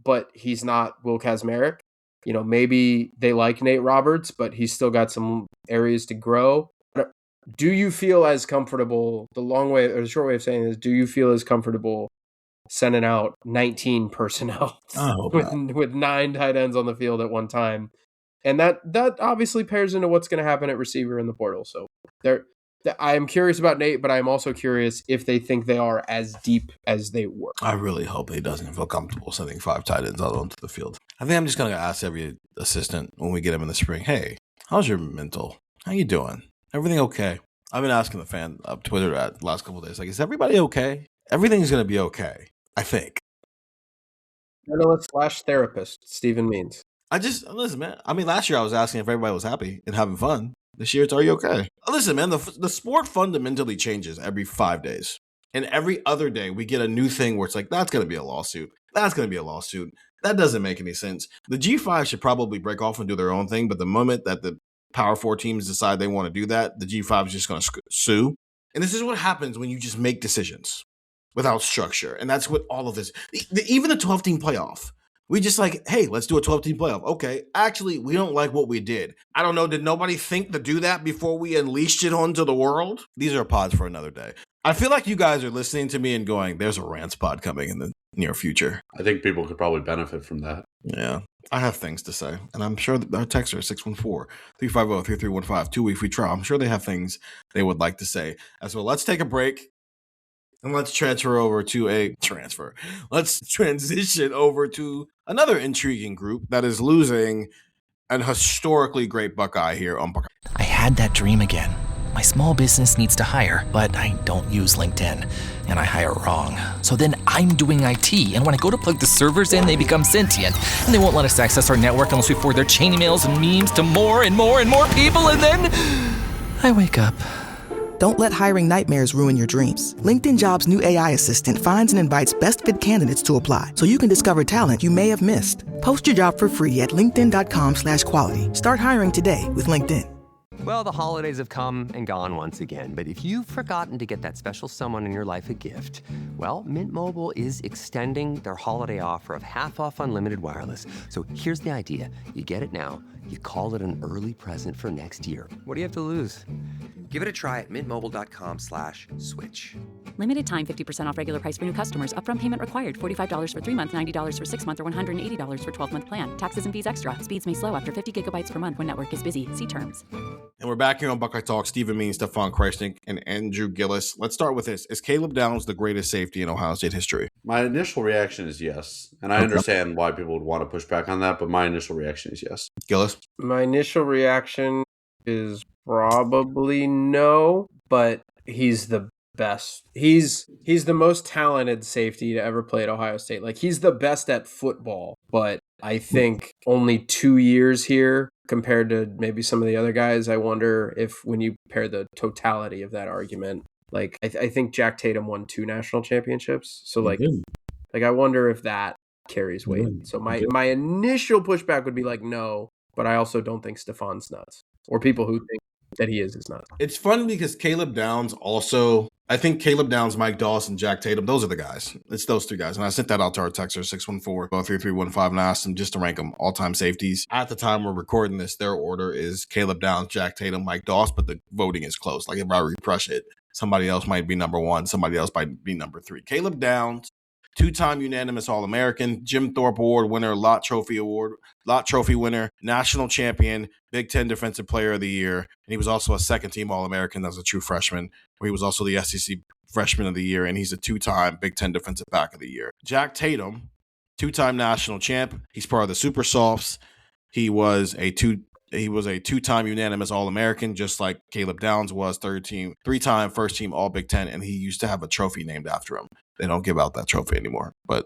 but he's not Will Kazmarek. You know, maybe they like Nate Roberts, but he's still got some areas to grow. Do you feel as comfortable, the short way of saying this, do you feel as comfortable sending out 19 personnel with 9 tight ends on the field at one time? And that obviously pairs into what's going to happen at receiver in the portal. So I am curious about Nate, but I'm also curious if they think they are as deep as they were. I really hope he doesn't feel comfortable sending 5 tight ends out onto the field. I think I'm just going to ask every assistant when we get him in the spring, hey, how's your mental? How you doing? Everything okay? I've been asking the fan up Twitter at the last couple of days, like, is everybody okay? Everything's going to be okay, I think. /therapist, Stephen Means. Listen, man. I mean, last year I was asking if everybody was happy and having fun. This year it's, are you okay? Listen, man, the sport fundamentally changes every 5 days. And every other day we get a new thing where it's like, that's going to be a lawsuit. That's going to be a lawsuit. That doesn't make any sense. The G5 should probably break off and do their own thing. But the moment that the Power 4 teams decide they want to do that, the G5 is just going to sue. And this is what happens when you just make decisions without structure. And that's what all of this, even the 12-team playoff. We just like, hey, let's do a 12-team playoff. Okay, actually, we don't like what we did. I don't know, did nobody think to do that before we unleashed it onto the world? These are pods for another day. I feel like you guys are listening to me and going, there's a rants pod coming in the near future. I think people could probably benefit from that. Yeah, I have things to say. And I'm sure that our texter, 614-350-3315, 2-week free trial. I'm sure they have things they would like to say as well. Let's take a break. And let's transition over to another intriguing group that is losing an historically great Buckeye here on Buckeye. I had that dream again. My small business needs to hire, but I don't use LinkedIn, and I hire wrong. So then I'm doing IT, and when I go to plug the servers in, they become sentient, and they won't let us access our network unless we forward their chain emails and memes to more and more and more people, and then I wake up. Don't let hiring nightmares ruin your dreams. LinkedIn Jobs' new AI assistant finds and invites best fit candidates to apply so you can discover talent you may have missed. Post your job for free at linkedin.com/quality. Start hiring today with LinkedIn. Well, the holidays have come and gone once again, but if you've forgotten to get that special someone in your life a gift, well, Mint Mobile is extending their holiday offer of half off unlimited wireless. So here's the idea. You get it now, you call it an early present for next year. What do you have to lose? Give it a try at mintmobile.com/switch. Limited time 50% off regular price for new customers. Upfront payment required. $45 for 3 months, $90 for 6 months, or $180 for 12-month plan. Taxes and fees extra. Speeds may slow after 50 gigabytes per month when network is busy. See terms. And we're back here on Buckeye Talk. Stephen Means, Stefan Krajisnik, and Andrew Gillis. Let's start with this. Is Caleb Downs the greatest safety in Ohio State history? My initial reaction is yes. And I understand why people would want to push back on that, but my initial reaction is yes. Gillis? My initial reaction is probably no, but he's the best. He's the most talented safety to ever play at Ohio State. Like, he's the best at football, but I think only 2 years here compared to maybe some of the other guys. I wonder if when you pair the totality of that argument, like I think Jack Tatum won 2 national championships. So like I wonder if that carries weight. So my initial pushback would be like, no, but I also don't think Stefan's nuts, or people who think that he is nuts. It's fun because Caleb Downs also, I think Caleb Downs, Mike Dawson, Jack Tatum, those are the guys. It's those 3 guys. And I sent that out to our texter, 614-3315, and asked them just to rank them all-time safeties. At the time we're recording this, their order is Caleb Downs, Jack Tatum, Mike Dawson, but the voting is close. Like, if I refresh it, somebody else might be number 1, somebody else might be number 3. Caleb Downs, 2-time unanimous All-American, Jim Thorpe Award winner, Lott Trophy winner, national champion, Big Ten Defensive Player of the Year, and he was also a second-team All-American as a true freshman, where he was also the SEC Freshman of the Year, and he's a 2-time Big Ten Defensive Back of the Year. Jack Tatum, 2-time national champ. He's part of the Super Softs. He was a 2-time unanimous All-American, just like Caleb Downs was, 3-time first-team All-Big Ten, and he used to have a trophy named after him. They don't give out that trophy anymore, but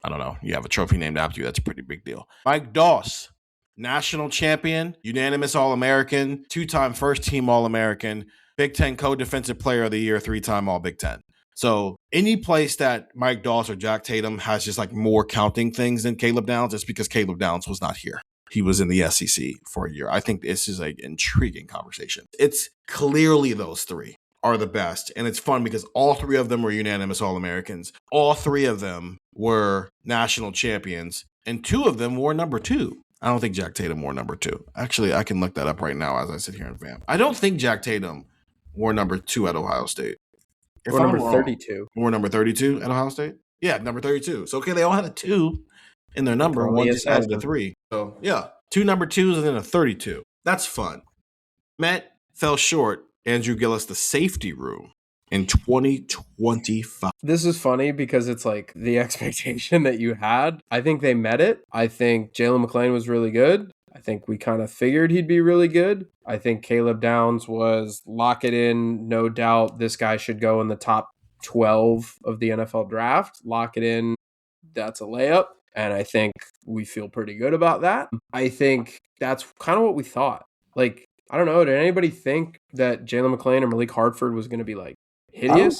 I don't know. You have a trophy named after you. That's a pretty big deal. Mike Doss, national champion, unanimous All-American, 2-time first-team All-American, Big Ten Co-Defensive Player of the Year, 3-time All-Big Ten. So any place that Mike Doss or Jack Tatum has just like more counting things than Caleb Downs, it's because Caleb Downs was not here. He was in the SEC for a year. I think this is an intriguing conversation. It's clearly those 3 are the best. And it's fun because all 3 of them were unanimous All-Americans. All 3 of them were national champions. And 2 of them were number 2. I don't think Jack Tatum wore number 2. Actually, I can look that up right now as I sit here and vamp. I don't think Jack Tatum wore number 2 at Ohio State. Or number 32. Wore number 32 at Ohio State? Yeah, number 32. So, okay, they all had a 2 in their number. One just added a 3. So, yeah, 2 number 2s and then a 32. That's fun. Matt fell short. Andrew Gillis, the safety room in 2025. This is funny because it's like the expectation that you had. I think they met it. I think Jalen McClain was really good. I think we kind of figured he'd be really good. I think Caleb Downs was lock it in, no doubt. This guy should go in the top 12 of the NFL draft. Lock it in. That's a layup. And I think we feel pretty good about that. I think that's kind of what we thought. Like, I don't know. Did anybody think that Jalen McClain or Malik Hartford was going to be like hideous?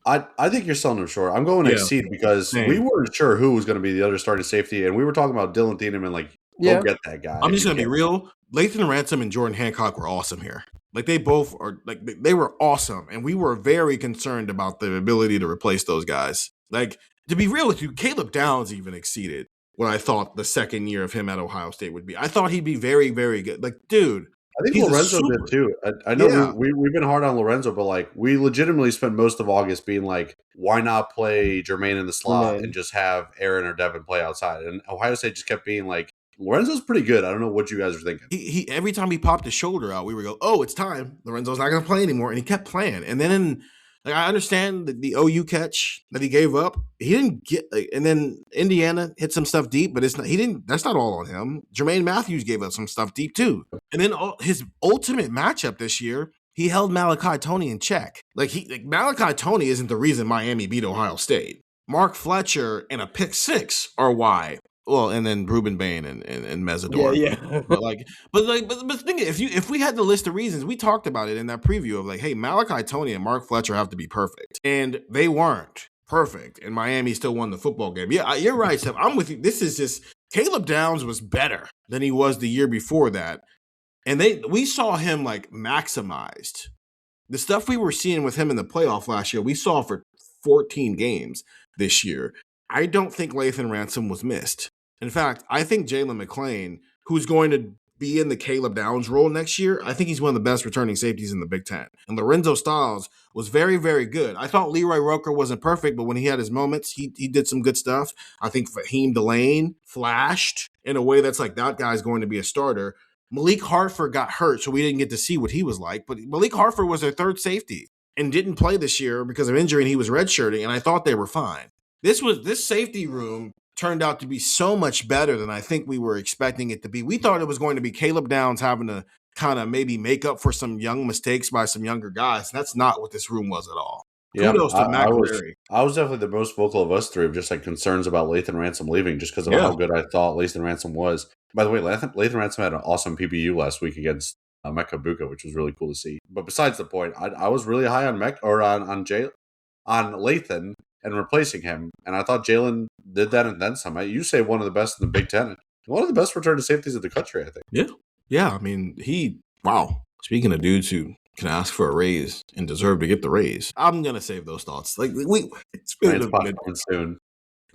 I think you're selling him short. I'm going to exceed because we weren't sure who was going to be the other starting safety, and we were talking about Dylan Thieneman. Like, go get that guy. I'm just going to be real. Lathan Ransom and Jordan Hancock were awesome here. Like, they both are like they were awesome, and we were very concerned about the ability to replace those guys. Like, to be real with you, Caleb Downs even exceeded what I thought the second year of him at Ohio State would be. I thought he'd be very, very good. Like, dude. I think Lorenzo did too. I know we've been hard on Lorenzo, but like we legitimately spent most of August being like, why not play Jermaine in the slot and just have Aaron or Devin play outside? And Ohio State just kept being like, Lorenzo's pretty good. I don't know what you guys are thinking. He every time he popped his shoulder out, we would go, oh, it's time. Lorenzo's not going to play anymore. And he kept playing. And then I understand the OU catch that he gave up. He didn't get, and then Indiana hit some stuff deep, but it's not. He didn't. That's not all on him. Jermaine Matthews gave up some stuff deep too. And then his ultimate matchup this year, he held Malachi Toney in check. Malachi Toney isn't the reason Miami beat Ohio State. Mark Fletcher and a pick 6 are why. Well, and then Ruben Bain and Mesidor. Yeah. but think if we had the list of reasons, we talked about it in that preview of like, hey, Malachi Toney and Mark Fletcher have to be perfect, and they weren't perfect, and Miami still won the football game. Yeah, you're right, Steph. I'm with you. This is just Caleb Downs was better than he was the year before that. And we saw him like maximized. The stuff we were seeing with him in the playoff last year, we saw for 14 games this year. I don't think Lathan Ransom was missed. In fact, I think Jalen McClain, who's going to be in the Caleb Downs role next year, I think he's one of the best returning safeties in the Big Ten. And Lorenzo Styles was very, very good. I thought Leroy Roker wasn't perfect, but when he had his moments, he did some good stuff. I think Fahim Delane flashed in a way that's like, that guy's going to be a starter. Malik Hartford got hurt, so we didn't get to see what he was like. But Malik Hartford was their third safety and didn't play this year because of injury, and he was redshirting, and I thought they were fine. This safety room turned out to be so much better than I think we were expecting it to be. We thought it was going to be Caleb Downs having to kind of maybe make up for some young mistakes by some younger guys. And that's not what this room was at all. Yeah, Kudos to Matt Kare. I was definitely the most vocal of us three of just like concerns about Lathan Ransom leaving just because of how good I thought Lathan Ransom was. By the way, Lathan Ransom had an awesome PBU last week against Mecca Buka, which was really cool to see. But besides the point, I was really high on on Lathan and replacing him. And I thought Jalen did that and then some. You say one of the best in the Big Ten. One of the best return to safeties in the country, I think. Yeah. Yeah. I mean, wow. Speaking of dudes who can ask for a raise and deserve to get the raise, I'm going to save those thoughts. Like, it's been soon.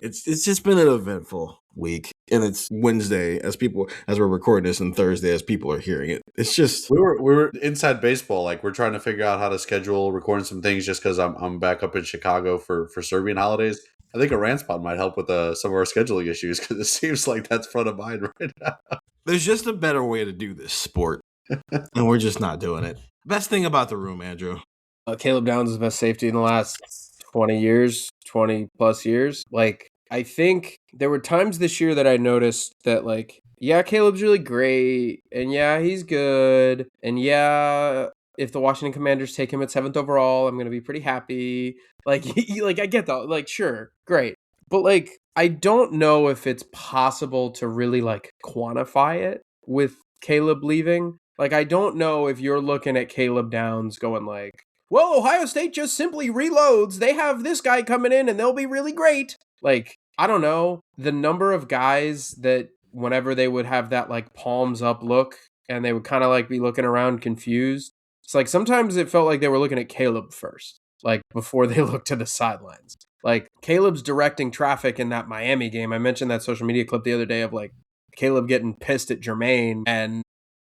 It's just been an eventful week, and it's Wednesday as we're recording this, and Thursday as people are hearing it. It's just we were inside baseball, like we're trying to figure out how to schedule recording some things just because I'm back up in Chicago for Serbian holidays. I think a rant spot might help with some of our scheduling issues because it seems like that's front of mind right now. There's just a better way to do this sport, and we're just not doing it. Best thing about the room, Andrew. Caleb Downs is the best safety in the last 20 plus years. Like, I think there were times this year that I noticed that, like, yeah, Caleb's really great, and yeah, he's good, and yeah, if the Washington Commanders take him at 7th overall, I'm going to be pretty happy. Like, I get that. Like, sure, great. But, like, I don't know if it's possible to really, like, quantify it with Caleb leaving. Like, I don't know if you're looking at Caleb Downs going like, well, Ohio State just simply reloads. They have this guy coming in and they'll be really great. Like, I don't know. The number of guys that whenever they would have that like palms up look and they would kind of like be looking around confused. It's like sometimes it felt like they were looking at Caleb first, like before they looked to the sidelines. Like Caleb's directing traffic in that Miami game. I mentioned that social media clip the other day of like Caleb getting pissed at Jermaine, and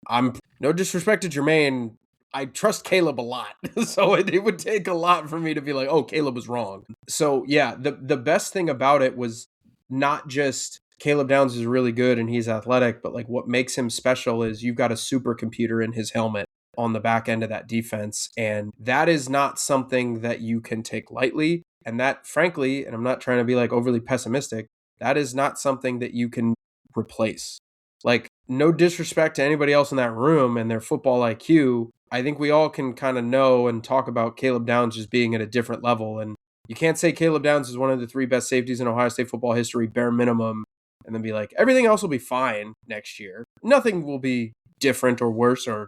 I'm no disrespect to Jermaine, I trust Caleb a lot. So it would take a lot for me to be like, oh, Caleb was wrong. So yeah, the best thing about it was not just Caleb Downs is really good and he's athletic, but like what makes him special is you've got a supercomputer in his helmet on the back end of that defense. And that is not something that you can take lightly. And that, frankly, and I'm not trying to be like overly pessimistic, that is not something that you can replace. Like, no disrespect to anybody else in that room and their football IQ. I think we all can kind of know and talk about Caleb Downs just being at a different level. And you can't say Caleb Downs is one of the 3 best safeties in Ohio State football history, bare minimum, and then be like, everything else will be fine next year. Nothing will be different or worse or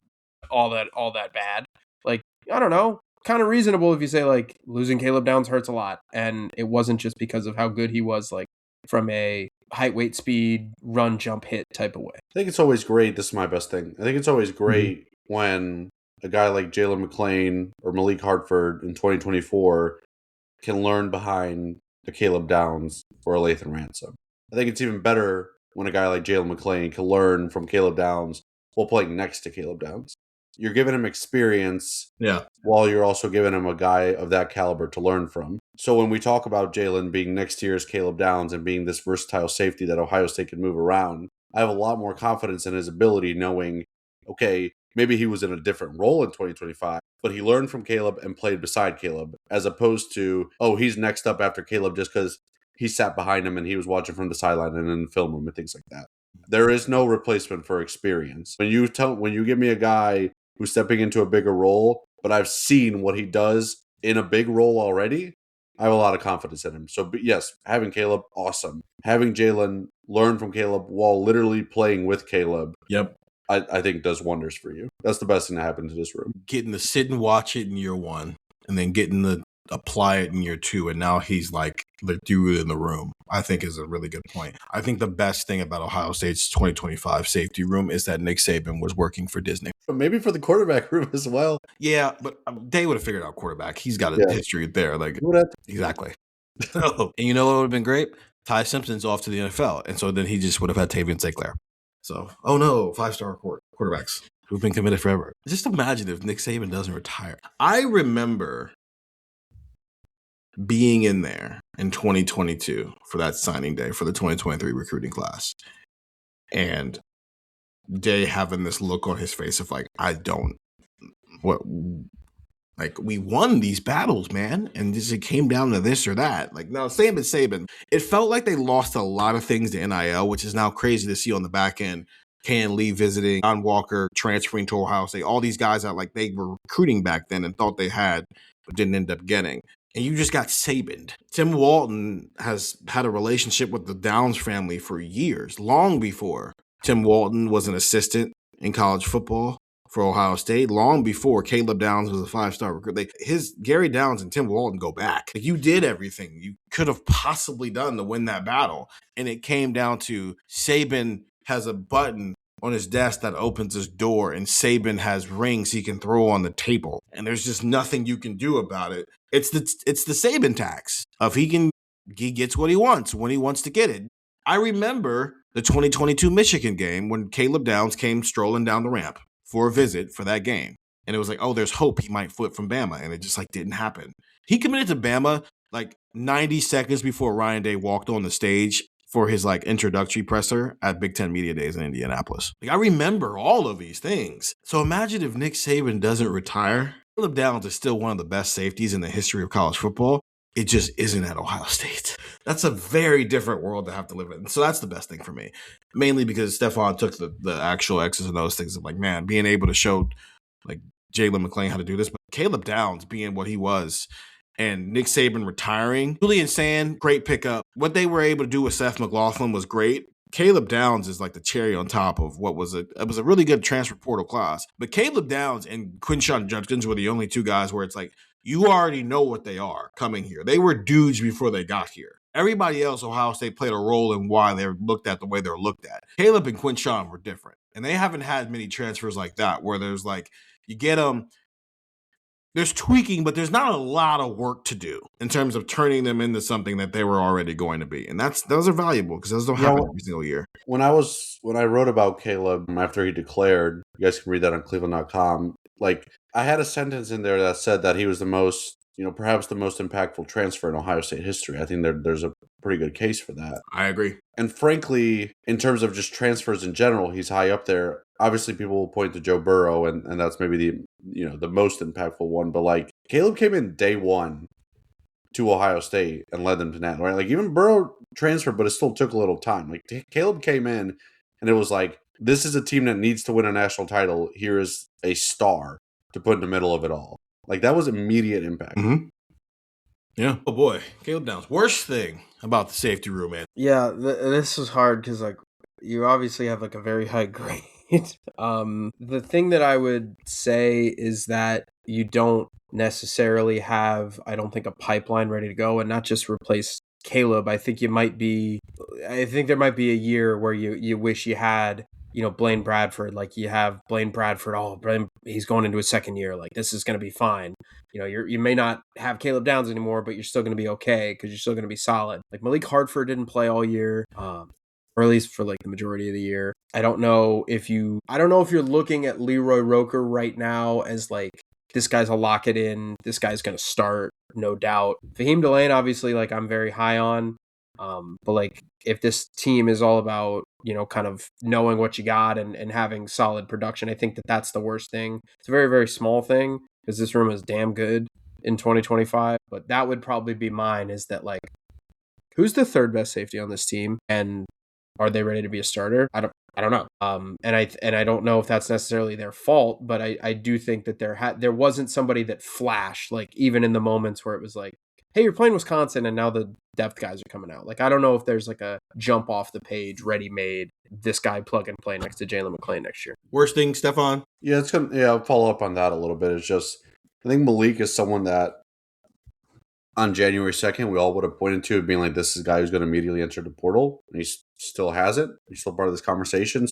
all that bad. Like, I don't know. Kind of reasonable if you say like losing Caleb Downs hurts a lot. And it wasn't just because of how good he was, like from a height, weight, speed, run, jump, hit type of way. I think it's always great. This is my best thing. I think it's always great when a guy like Jalen McClain or Malik Hartford in 2024 can learn behind a Caleb Downs or a Lathan Ransom. I think it's even better when a guy like Jalen McClain can learn from Caleb Downs while playing next to Caleb Downs. You're giving him experience while you're also giving him a guy of that caliber to learn from. So when we talk about Jalen being next year's Caleb Downs and being this versatile safety that Ohio State can move around, I have a lot more confidence in his ability knowing, okay, maybe he was in a different role in 2025, but he learned from Caleb and played beside Caleb, as opposed to, oh, he's next up after Caleb just because he sat behind him and he was watching from the sideline and in the film room and things like that. There is no replacement for experience. When you give me a guy who's stepping into a bigger role, but I've seen what he does in a big role already, I have a lot of confidence in him. So, yes, having Caleb, awesome. Having Jalen learn from Caleb while literally playing with Caleb, I think does wonders for you. That's the best thing that happened to this room. Getting to sit and watch it in year 1, and then getting to apply it in year 2, and now he's like the dude in the room. I think is a really good point. I think the best thing about Ohio State's 2025 safety room is that Nick Saban was working for Disney. But maybe for the quarterback room as well. Yeah, but they would have figured out quarterback. He's got a history there. Like exactly. And you know what would have been great? Ty Simpson's off to the NFL. And so then he just would have had Tavian St. Clair. So, oh no, 5-star quarterbacks who've been committed forever. Just imagine if Nick Saban doesn't retire. I remember being in there in 2022 for that signing day for the 2023 recruiting class. And Day having this look on his face of like, we won these battles, man. And just it came down to this or that. Like, no, Saban. It felt like they lost a lot of things to NIL, which is now crazy to see on the back end. Can Lee visiting, John Walker transferring to Ohio State, all these guys that like they were recruiting back then and thought they had, but didn't end up getting. And you just got Sabaned. Tim Walton has had a relationship with the Downs family for years, long before Tim Walton was an assistant in college football for Ohio State, long before Caleb Downs was a 5-star recruit. Gary Downs and Tim Walton go back. Like, you did everything you could have possibly done to win that battle. And it came down to Saban has a button on his desk that opens his door, and Saban has rings he can throw on the table. And there's just nothing you can do about it. It's the Saban tax of he gets what he wants when he wants to get it. I remember the 2022 Michigan game when Caleb Downs came strolling down the ramp for a visit for that game. And it was like, oh, there's hope he might flip from Bama. And it just like didn't happen. He committed to Bama like 90 seconds before Ryan Day walked on the stage for his like introductory presser at Big Ten Media Days in Indianapolis. Like, I remember all of these things. So imagine if Nick Saban doesn't retire. Caleb Downs is still one of the best safeties in the history of college football. It just isn't at Ohio State. That's a very different world to have to live in. So that's the best thing for me. Mainly because Stefan took the actual X's and O's things of like, man, being able to show like Jalen McClain how to do this. But Caleb Downs being what he was and Nick Saban retiring. Julian Sand, great pickup. What they were able to do with Seth McLaughlin was great. Caleb Downs is like the cherry on top of what was a really good transfer portal class. But Caleb Downs and Quinshon Judkins were the only two guys where it's like, you already know what they are coming here. They were dudes before they got here. Everybody else, Ohio State played a role in why they're looked at the way they're looked at. Caleb and Quinshon were different. And they haven't had many transfers like that where there's like, you get them, there's tweaking, but there's not a lot of work to do in terms of turning them into something that they were already going to be. And those are valuable because those don't happen every single year. When I wrote about Caleb after he declared, you guys can read that on cleveland.com. Like, I had a sentence in there that said that he was the most, perhaps the most impactful transfer in Ohio State history. I think there's a pretty good case for that. I agree. And frankly, in terms of just transfers in general, he's high up there. Obviously, people will point to Joe Burrow, and that's maybe the most impactful one. But like, Caleb came in day one to Ohio State and led them to that, right? Like, even Burrow transferred, but it still took a little time. Like, Caleb came in, and it was like, this is a team that needs to win a national title. Here is a star to put in the middle of it all. Like, that was immediate impact. Mm-hmm. Yeah. Oh boy, Caleb Downs. Worst thing about the safety room, man. Yeah, this was hard because like you obviously have like a very high grade. The thing that I would say is that you don't necessarily have, I don't think, a pipeline ready to go, and not just replace Caleb. I think there might be a year where you wish you had, Blaine Bradford. Like, you have Blaine Bradford, he's going into his second year. Like, this is going to be fine. You may not have Caleb Downs anymore, but you're still going to be okay because you're still going to be solid. Like, Malik Hartford didn't play all year, or at least for like the majority of the year. I don't know if you're looking at Leroy Roker right now as like, this guy's a lock it in. This guy's going to start, no doubt. Fahim Delane, obviously, like, I'm very high on. But like, if this team is all about, kind of knowing what you got and having solid production, I think that's the worst thing. It's a very, very small thing because this room is damn good in 2025. But that would probably be mine, is that like, who's the third best safety on this team? And are they ready to be a starter? I don't know. And I don't know if that's necessarily their fault, but I do think that there wasn't somebody that flashed, like, even in the moments where it was like, hey, you're playing Wisconsin and now the depth guys are coming out. Like, I don't know if there's like a jump off the page, ready-made, this guy plug and play next to Jalen McClain next year. Worst thing, Stefan? Yeah, I'll follow up on that a little bit. It's just, I think Malik is someone that on January 2nd, we all would have pointed to it being like, this is a guy who's going to immediately enter the portal. And he still hasn't. He's still part of this conversation.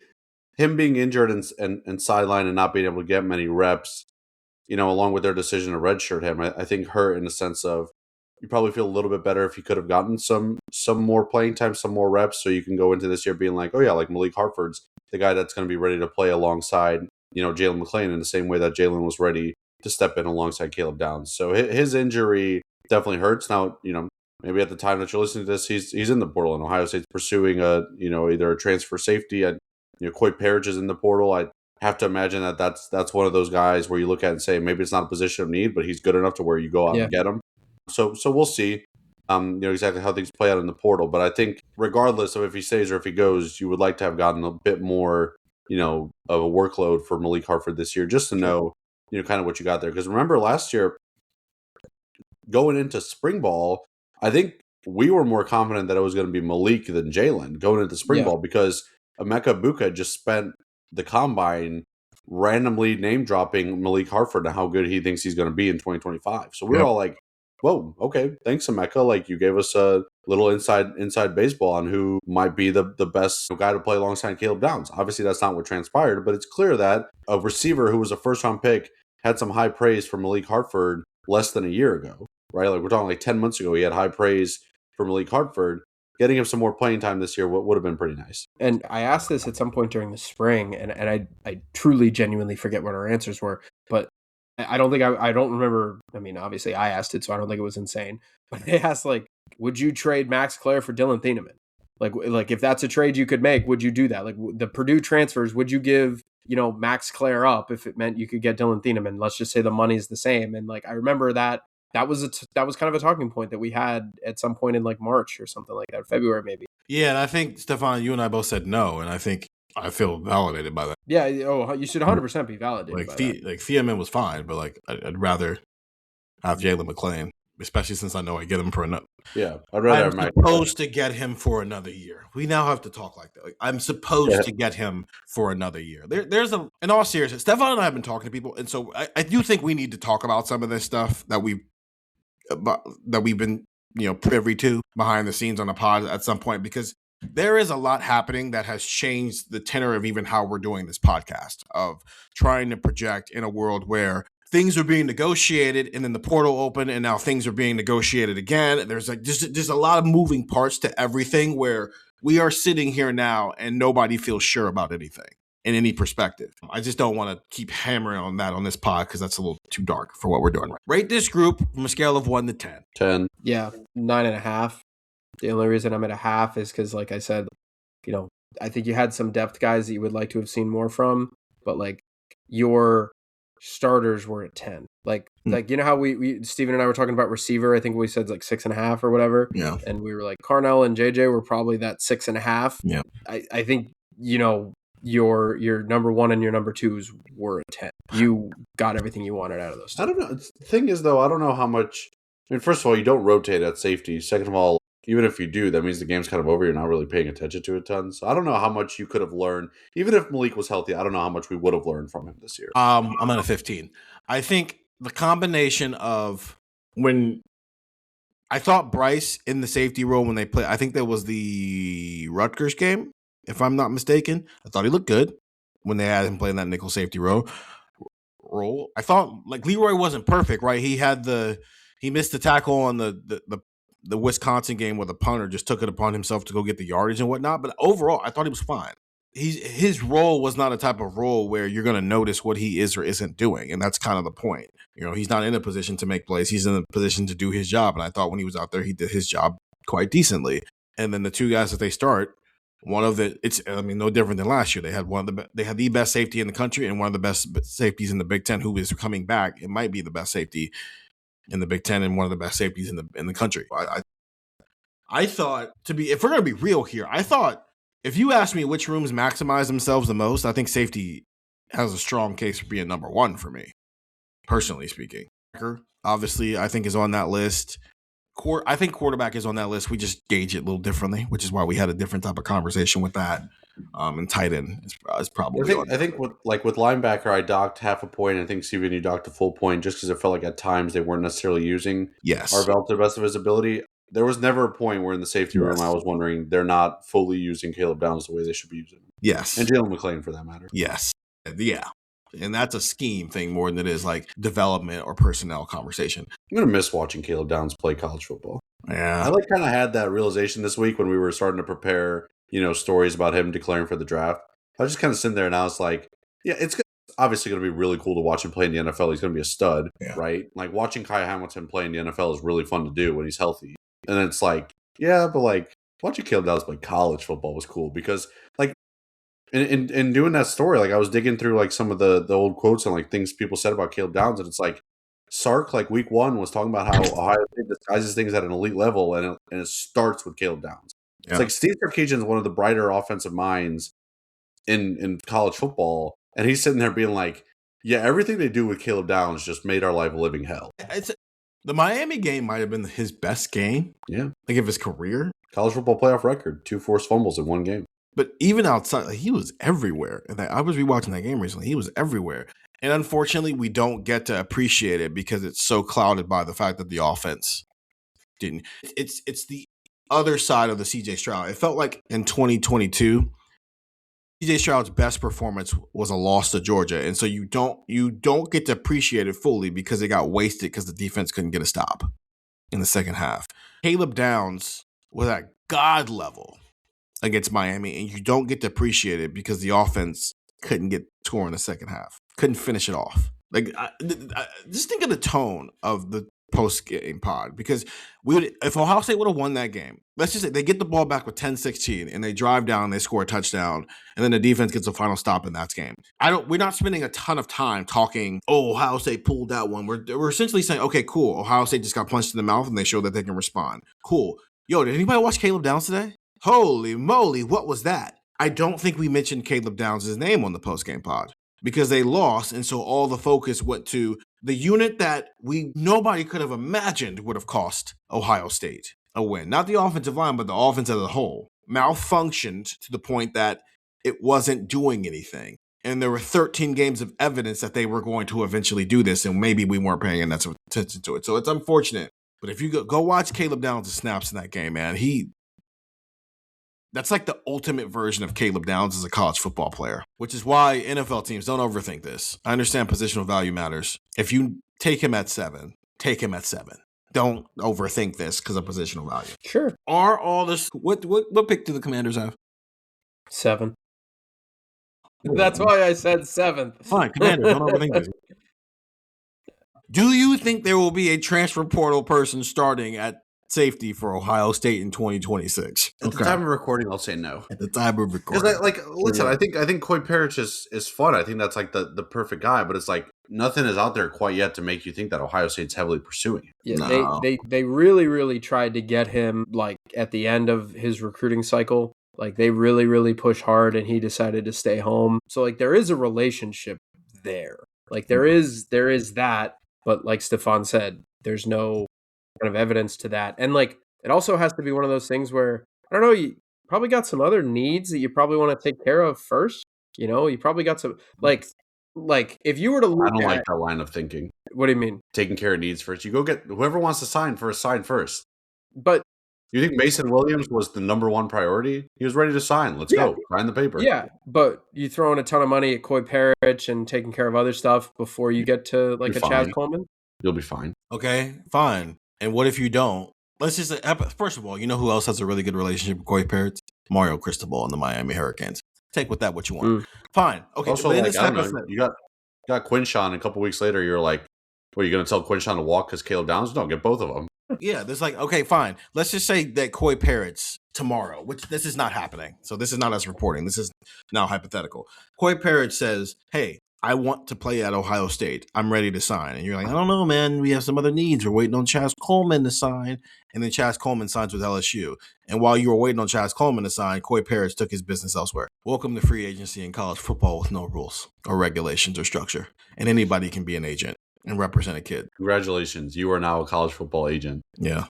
Him being injured and sidelined and not being able to get many reps, along with their decision to redshirt him, I think hurt in the sense of you probably feel a little bit better if you could have gotten some more playing time, some more reps, so you can go into this year being like, oh yeah, like Malik Hartford's the guy that's going to be ready to play alongside, Jalen McClain in the same way that Jalen was ready to step in alongside Caleb Downs. So his injury definitely hurts. Now, maybe at the time that you're listening to this, he's in the portal, and Ohio State's pursuing either a transfer safety. Coy Parrish is in the portal. I have to imagine that's one of those guys where you look at and say maybe it's not a position of need, but he's good enough to where you go out and get him. So we'll see. Exactly how things play out in the portal. But I think regardless of if he stays or if he goes, you would like to have gotten a bit more, of a workload for Malik Hartford this year, just to know, kind of what you got there. Because remember last year, going into spring ball, I think we were more confident that it was going to be Malik than Jalen going into spring ball, because Emeka Buka just spent the combine randomly name dropping Malik Hartford and how good he thinks he's going to be in 2025. So we're all like, whoa, okay, thanks, Emeka. Like, you gave us a little inside baseball on who might be the best guy to play alongside Caleb Downs. Obviously, that's not what transpired, but it's clear that a receiver who was a first-round pick had some high praise for Malik Hartford less than a year ago, right? Like, we're talking like 10 months ago, he had high praise for Malik Hartford. Getting him some more playing time this year would have been pretty nice. And I asked this at some point during the spring, and I truly, genuinely forget what our answers were, but I don't think I don't remember. I mean, obviously I asked it, so I don't think it was insane. But they asked, like, would you trade Max Clare for Dylan Thieneman? Like if that's a trade you could make, would you do that? Like the Purdue transfers, would you give, Max Clare up if it meant you could get Dylan Thieneman? Let's just say the money's the same. And like, I remember that was kind of a talking point that we had at some point in like March or something like that, February maybe. Yeah, and I think, Stefan, you and I both said no, and I think I feel validated by that. Yeah, you should 100% be validated by that. Like, Thieneman was fine, but like I'd rather have Jalen McClain, especially since I know I get him for another. Yeah, I'd rather. I'm supposed to get him for another year. We now have to talk like that. Like, I'm supposed to get him for another year. In all seriousness, Stefan and I have been talking to people, and so I do think we need to talk about some of this stuff that we've been privy to behind the scenes on the pod at some point, because there is a lot happening that has changed the tenor of even how we're doing this podcast, of trying to project in a world where things are being negotiated and then the portal opened and now things are being negotiated again. There's like just a lot of moving parts to everything, where we are sitting here now and nobody feels sure about anything in any perspective. I just don't want to keep hammering on that on this pod because that's a little too dark for what we're doing. Rate this group from a scale of 1 to 10. 10. Yeah, 9.5. The only reason I'm at a half is because, like I said, I think you had some depth guys that you would like to have seen more from, but like your starters were at 10. Like how we Steven and I were talking about receiver. I think we said like 6.5 or whatever. Yeah. And we were like, Carnell and JJ were probably that 6.5. Yeah. I think, your number one and your number twos were a 10. You got everything you wanted out of those two. I don't know. The thing is, though, I don't know how much. I mean, first of all, you don't rotate at safety. Second of all, even if you do, that means the game's kind of over. You're not really paying attention to it a ton. So I don't know how much you could have learned. Even if Malik was healthy, I don't know how much we would have learned from him this year. I'm at a 15. I think the combination of when I thought Bryce in the safety role when they played, I think that was the Rutgers game, if I'm not mistaken. I thought he looked good when they had him playing that nickel safety role. I thought like Leroy wasn't perfect, right? He missed the tackle on the Wisconsin game where the punter just took it upon himself to go get the yardage and whatnot. But overall, I thought he was fine. His role was not a type of role where you're going to notice what he is or isn't doing. And that's kind of the point. He's not in a position to make plays. He's in a position to do his job. And I thought when he was out there, he did his job quite decently. And then the two guys that they start, no different than last year. They had they had the best safety in the country and one of the best safeties in the Big Ten who is coming back. It might be the best safety in the Big Ten and one of the best safeties in the country. I thought, if we're going to be real here, I thought if you ask me which rooms maximize themselves the most, I think safety has a strong case for being number one for me, personally speaking. Obviously, I think is on that list. I think quarterback is on that list. We just gauge it a little differently, which is why we had a different type of conversation with that. And tight end is probably. I think with linebacker, I docked half a point. I think Steven, you docked a full point just because it felt like at times they weren't necessarily using Arvell to the best of his ability. There was never a point where in the safety room I was wondering they're not fully using Caleb Downs the way they should be using him. Yes. And Jalen McClain for that matter. Yes. Yeah. And that's a scheme thing more than it is like development or personnel conversation. I'm going to miss watching Caleb Downs play college football. Yeah. I kind of had that realization this week when we were starting to prepare, stories about him declaring for the draft. I was just kind of sitting there and I was like, yeah, it's obviously going to be really cool to watch him play in the NFL. He's going to be a stud, right? Like watching Kai Hamilton play in the NFL is really fun to do when he's healthy. And it's like, yeah, but like watching Caleb Downs play college football was cool because like in doing that story, like I was digging through like some of the old quotes and like things people said about Caleb Downs, and it's like Sark, like week 1, was talking about how Ohio State disguises things at an elite level, and it starts with Caleb Downs. Yeah. It's like Steve Sarkisian is one of the brighter offensive minds in college football, and he's sitting there being like, yeah, everything they do with Caleb Downs just made our life a living hell. The Miami game might have been his best game. Yeah. Like of his career. College football playoff record, 2 forced fumbles in one game. But even outside, like, he was everywhere. And I was rewatching that game recently. He was everywhere. And unfortunately, we don't get to appreciate it because it's so clouded by the fact that the offense didn't. It's the other side of the CJ Stroud. It felt like in 2022, CJ Stroud's best performance was a loss to Georgia. And so you don't get to appreciate it fully because it got wasted because the defense couldn't get a stop in the second half. Caleb Downs was at God level against Miami, and you don't get to appreciate it because the offense couldn't get score in the second half, couldn't finish it off. Like, just think of the tone of the post-game pod, because if Ohio State would have won that game, let's just say they get the ball back with 10-16 and they drive down, they score a touchdown, and then the defense gets a final stop in that game. We're not spending a ton of time talking, Ohio State pulled that one. We're essentially saying, okay, cool, Ohio State just got punched in the mouth and they showed that they can respond. Cool. Yo, did anybody watch Caleb Downs today? Holy moly, what was that? I don't think we mentioned Caleb Downs' name on the postgame pod because they lost, and so all the focus went to the unit that nobody could have imagined would have cost Ohio State a win. Not the offensive line, but the offense as a whole malfunctioned to the point that it wasn't doing anything. And there were 13 games of evidence that they were going to eventually do this, and maybe we weren't paying enough attention to it. So it's unfortunate. But if you go watch Caleb Downs' snaps in that game, man, that's like the ultimate version of Caleb Downs as a college football player, which is why NFL teams don't overthink this. I understand positional value matters. If you take him at 7, take him at 7. Don't overthink this because of positional value. Sure. Are all this what pick do the Commanders have? 7. That's why I said 7th. Fine, Commanders, don't overthink this. Do you think there will be a transfer portal person starting at safety for Ohio State in 2026? At the time of recording, I'll say no. At the time of recording. Listen, I think Coy Parrish is fun. I think that's like the perfect guy, but it's like nothing is out there quite yet to make you think that Ohio State's heavily pursuing it. Yeah, no. They really, really tried to get him like at the end of his recruiting cycle. Like they really, really pushed hard and he decided to stay home. So like there is a relationship there. Like there is that, but like Stefan said, there's no kind of evidence to that. And like it also has to be one of those things where I don't know, you probably got some other needs that you probably want to take care of first. You probably got some like if you were to look I don't like that line of thinking. What do you mean? Taking care of needs first. You go get whoever wants to sign first. But you think Mason Williams was the number one priority? He was ready to sign. Let's go. Sign the paper. Yeah, but you throw in a ton of money at Coy Parrish and taking care of other stuff before you get to like Chaz Coleman? You'll be fine. Okay, fine. And what if you don't? Let's just first of all, you know who else has a really good relationship with Coy Parrish? Mario Cristobal and the Miami Hurricanes. Take with that what you want. Fine. Okay. Also, like, I don't know, you got Quinshawn, a couple weeks later, you're like, what, are you going to tell Quinshawn to walk because Caleb Downs? No, get both of them. Yeah, there's like, okay, fine. Let's just say that Coy Parrish tomorrow, which this is not happening. So this is not us reporting. This is now hypothetical. Coy Parrish says, hey, I want to play at Ohio State. I'm ready to sign. And you're like, I don't know, man. We have some other needs. We're waiting on Chaz Coleman to sign. And then Chaz Coleman signs with LSU. And while you were waiting on Chaz Coleman to sign, Coy Parrish took his business elsewhere. Welcome to free agency in college football with no rules or regulations or structure. And anybody can be an agent and represent a kid. Congratulations. You are now a college football agent. Yeah.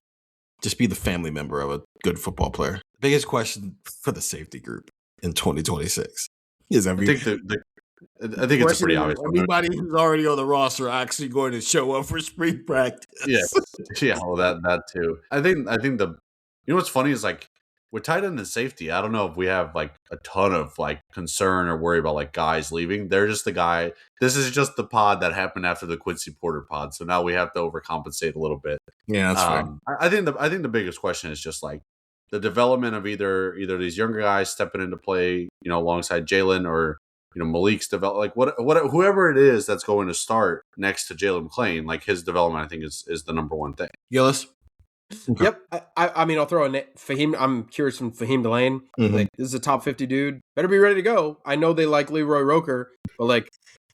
Just be the family member of a good football player. Biggest question for the safety group in 2026 is I think it's a pretty obvious one. Everybody who's already on the roster actually going to show up for spring practice. Yeah, well, that too. I think what's funny is like with tight end and safety, I don't know if we have like a ton of like concern or worry about like guys leaving. They're just the guy. This is just the pod that happened after the Quincy Porter pod, so now we have to overcompensate a little bit. Yeah, that's fine. I think the biggest question is just like the development of either these younger guys stepping into play, alongside Jalen, or Malik's develop, like what whoever it is that's going to start next to Jalen McClain, like his development, I think is the number one thing. Gillis. Okay. Yep. I mean, I'll throw in Fahim. I'm curious from Fahim Delane. Mm-hmm. Like, this is a top 50 dude. Better be ready to go. I know they like Leroy Roker, but like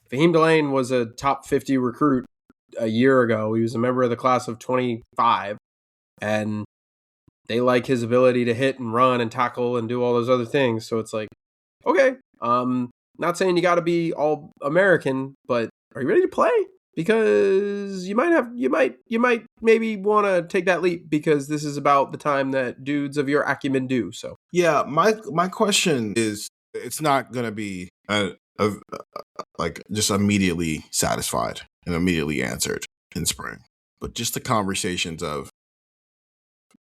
Fahim Delane was a top 50 recruit a year ago. He was a member of the class of 25, and they like his ability to hit and run and tackle and do all those other things. So it's like, okay, not saying you got to be all American, but are you ready to play? Because you might maybe want to take that leap, because this is about the time that dudes of your acumen do. So yeah, my question is, it's not going to be like just immediately satisfied and immediately answered in spring, but just the conversations of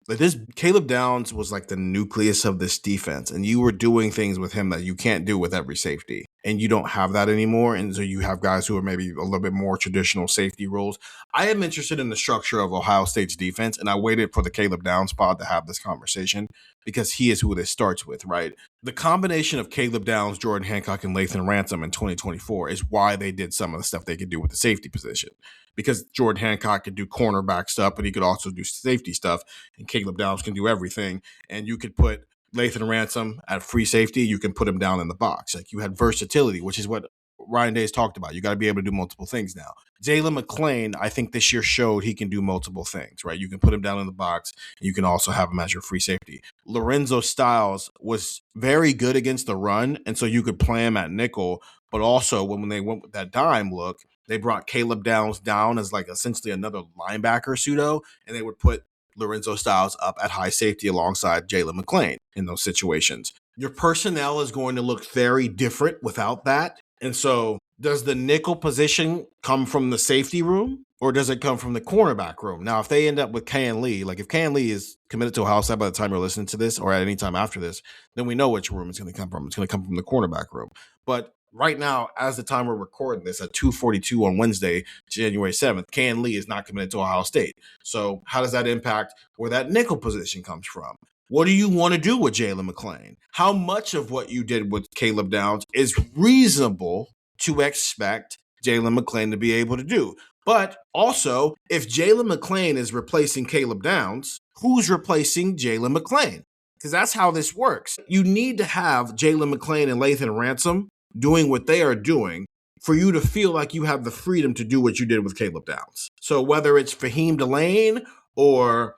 like this. Caleb Downs was like the nucleus of this defense, and you were doing things with him that you can't do with every safety, and you don't have that anymore. And so you have guys who are maybe a little bit more traditional safety roles. I am interested in the structure of Ohio State's defense, and I waited for the Caleb Downs pod to have this conversation because he is who this starts with, right? The combination of Caleb Downs, Jordan Hancock, and Lathan Ransom in 2024 is why they did some of the stuff they could do with the safety position. Because Jordan Hancock could do cornerback stuff, but he could also do safety stuff, and Caleb Downs can do everything. And you could put Lathan Ransom at free safety, you can put him down in the box. Like, you had versatility, which is what Ryan Day's talked about. You got to be able to do multiple things now. Jalen McClain, I think this year showed he can do multiple things, right? You can put him down in the box, and you can also have him as your free safety. Lorenzo Styles was very good against the run, and so you could play him at nickel, but also when they went with that dime look, they brought Caleb Downs down as like essentially another linebacker pseudo, and they would put Lorenzo Styles up at high safety alongside Jalen McClain in those situations. Your personnel is going to look very different without that. And so does the nickel position come from the safety room, or does it come from the cornerback room? Now, if they end up with Kan Lee, like if Kan Lee is committed to Ohio State by the time you're listening to this, or at any time after this, then we know which room it's going to come from. It's going to come from the cornerback room. But right now, as the time we're recording this at 2:42 on Wednesday, January 7th, Kan Lee is not committed to Ohio State. So how does that impact where that nickel position comes from? What do you want to do with Jalen McClain? How much of what you did with Caleb Downs is reasonable to expect Jalen McClain to be able to do? But also, if Jalen McClain is replacing Caleb Downs, who's replacing Jalen McClain? Because that's how this works. You need to have Jalen McClain and Lathan Ransom doing what they are doing for you to feel like you have the freedom to do what you did with Caleb Downs. So whether it's Fahim Delane or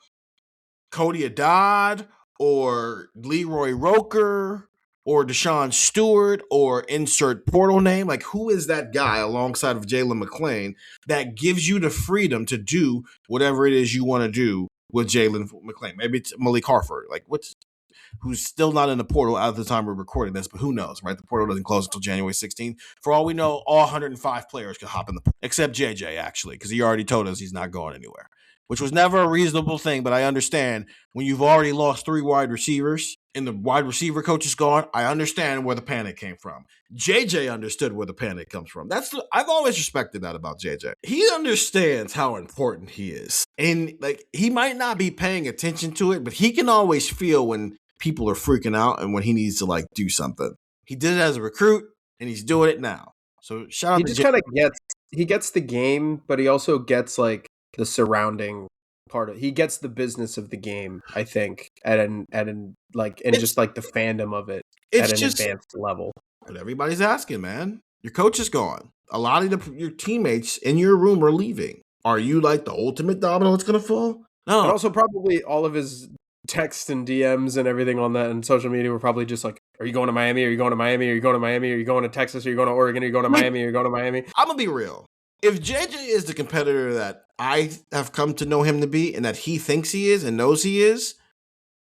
Cody Adad or Leroy Roker or Deshaun Stewart or insert portal name, like who is that guy alongside of Jalen McClain that gives you the freedom to do whatever it is you want to do with Jalen McClain? Maybe it's Malik Harford, like who's still not in the portal at the time we're recording this, but who knows, right? The portal doesn't close until January 16th. For all we know, all 105 players could hop in the portal, except JJ, actually, because he already told us he's not going anywhere, which was never a reasonable thing. But I understand when you've already lost 3 wide receivers and the wide receiver coach is gone, I understand where the panic came from. JJ understood where the panic comes from. I've always respected that about JJ. He understands how important he is. And like, he might not be paying attention to it, but he can always feel when people are freaking out and when he needs to like do something. He did it as a recruit and he's doing it now. So shout out to He just kind of gets the game, but he also gets like the surrounding part of. He gets the business of the game, I think, just like the fandom of it at an advanced level. But everybody's asking, man. Your coach is gone. A lot of your teammates in your room are leaving. Are you like the ultimate domino that's gonna fall? No. And also probably all of his texts and DMs and everything on that and social media were probably just like, are you going to Miami? Are you going to Miami? Are you going to Miami? Are you going to Texas? Are you going to Oregon? Are you going to Miami? Are you going to Miami? I'm going to be real. if JJ is the competitor that I have come to know him to be and that he thinks he is and knows he is,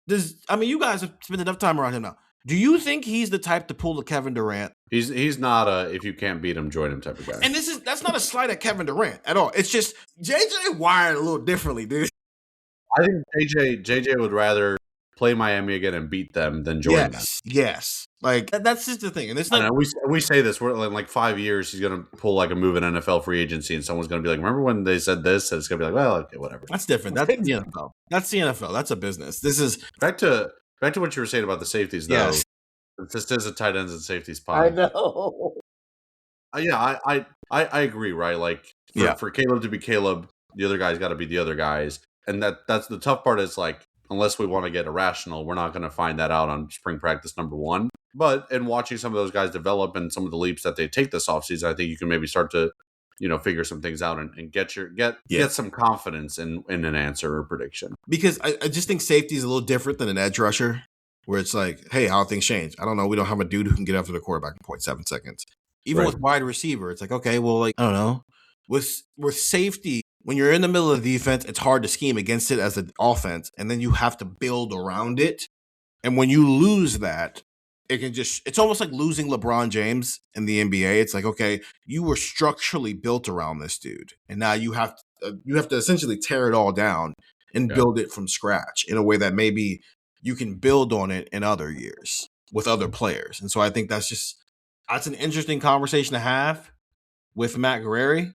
you guys have spent enough time around him now. Do you think he's the type to pull the Kevin Durant? He's not a if you can't beat him, join him type of guy. And that's not a slight at Kevin Durant at all. It's just JJ wired a little differently, dude. I think JJ would rather play Miami again and beat them than join them. Yes. Like that's just the thing. And it's not. We say this. We're in like 5 years. He's gonna pull like a move in NFL free agency, and someone's gonna be like, "Remember when they said this?" And it's gonna be like, "Well, okay, whatever." That's different. That's the NFL. That's the NFL. That's a business. This is back to what you were saying about the safeties, though. Yes. This is a tight ends and safeties pod. I know. Yeah, I agree. Right, like for Caleb to be Caleb, the other guy's got to be the other guys, and that's the tough part. Is like, unless we want to get irrational, we're not going to find that out on spring practice number 1. But in watching some of those guys develop and some of the leaps that they take this offseason, I think you can maybe start to, figure some things out and get some confidence in an answer or prediction. Because I just think safety is a little different than an edge rusher, where it's like, hey, how things change. I don't know. We don't have a dude who can get after the quarterback in 0.7 seconds. Even with wide receiver, it's like, okay, well, like, I don't know. With safety, when you're in the middle of the defense, it's hard to scheme against it as an offense, and then you have to build around it. And when you lose that, it's almost like losing LeBron James in the NBA. It's like, okay, you were structurally built around this dude, and now you have to essentially tear it all down and build it from scratch in a way that maybe you can build on it in other years with other players. And so I think that's an interesting conversation to have with Matt Guerrieri.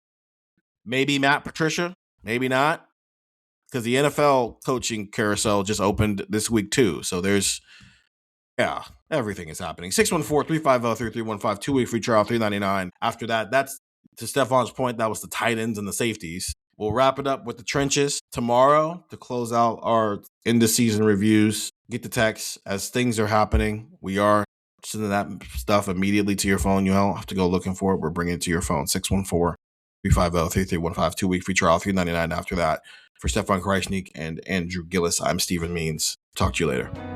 Maybe Matt Patricia, maybe not, because the NFL coaching carousel just opened this week too. So everything is happening. 614-350-3315, 2-week free trial, $3.99. After that, that's to Stefan's point, that was the tight ends and the safeties. We'll wrap it up with the trenches tomorrow to close out our end-of-season reviews. Get the text as things are happening. We are sending that stuff immediately to your phone. You don't have to go looking for it. We're bringing it to your phone. 614-350-3315, 2-week free trial, $3.99 after that. For Stefan Krajisnik and Andrew Gillis, I'm Stephen Means. Talk to you later.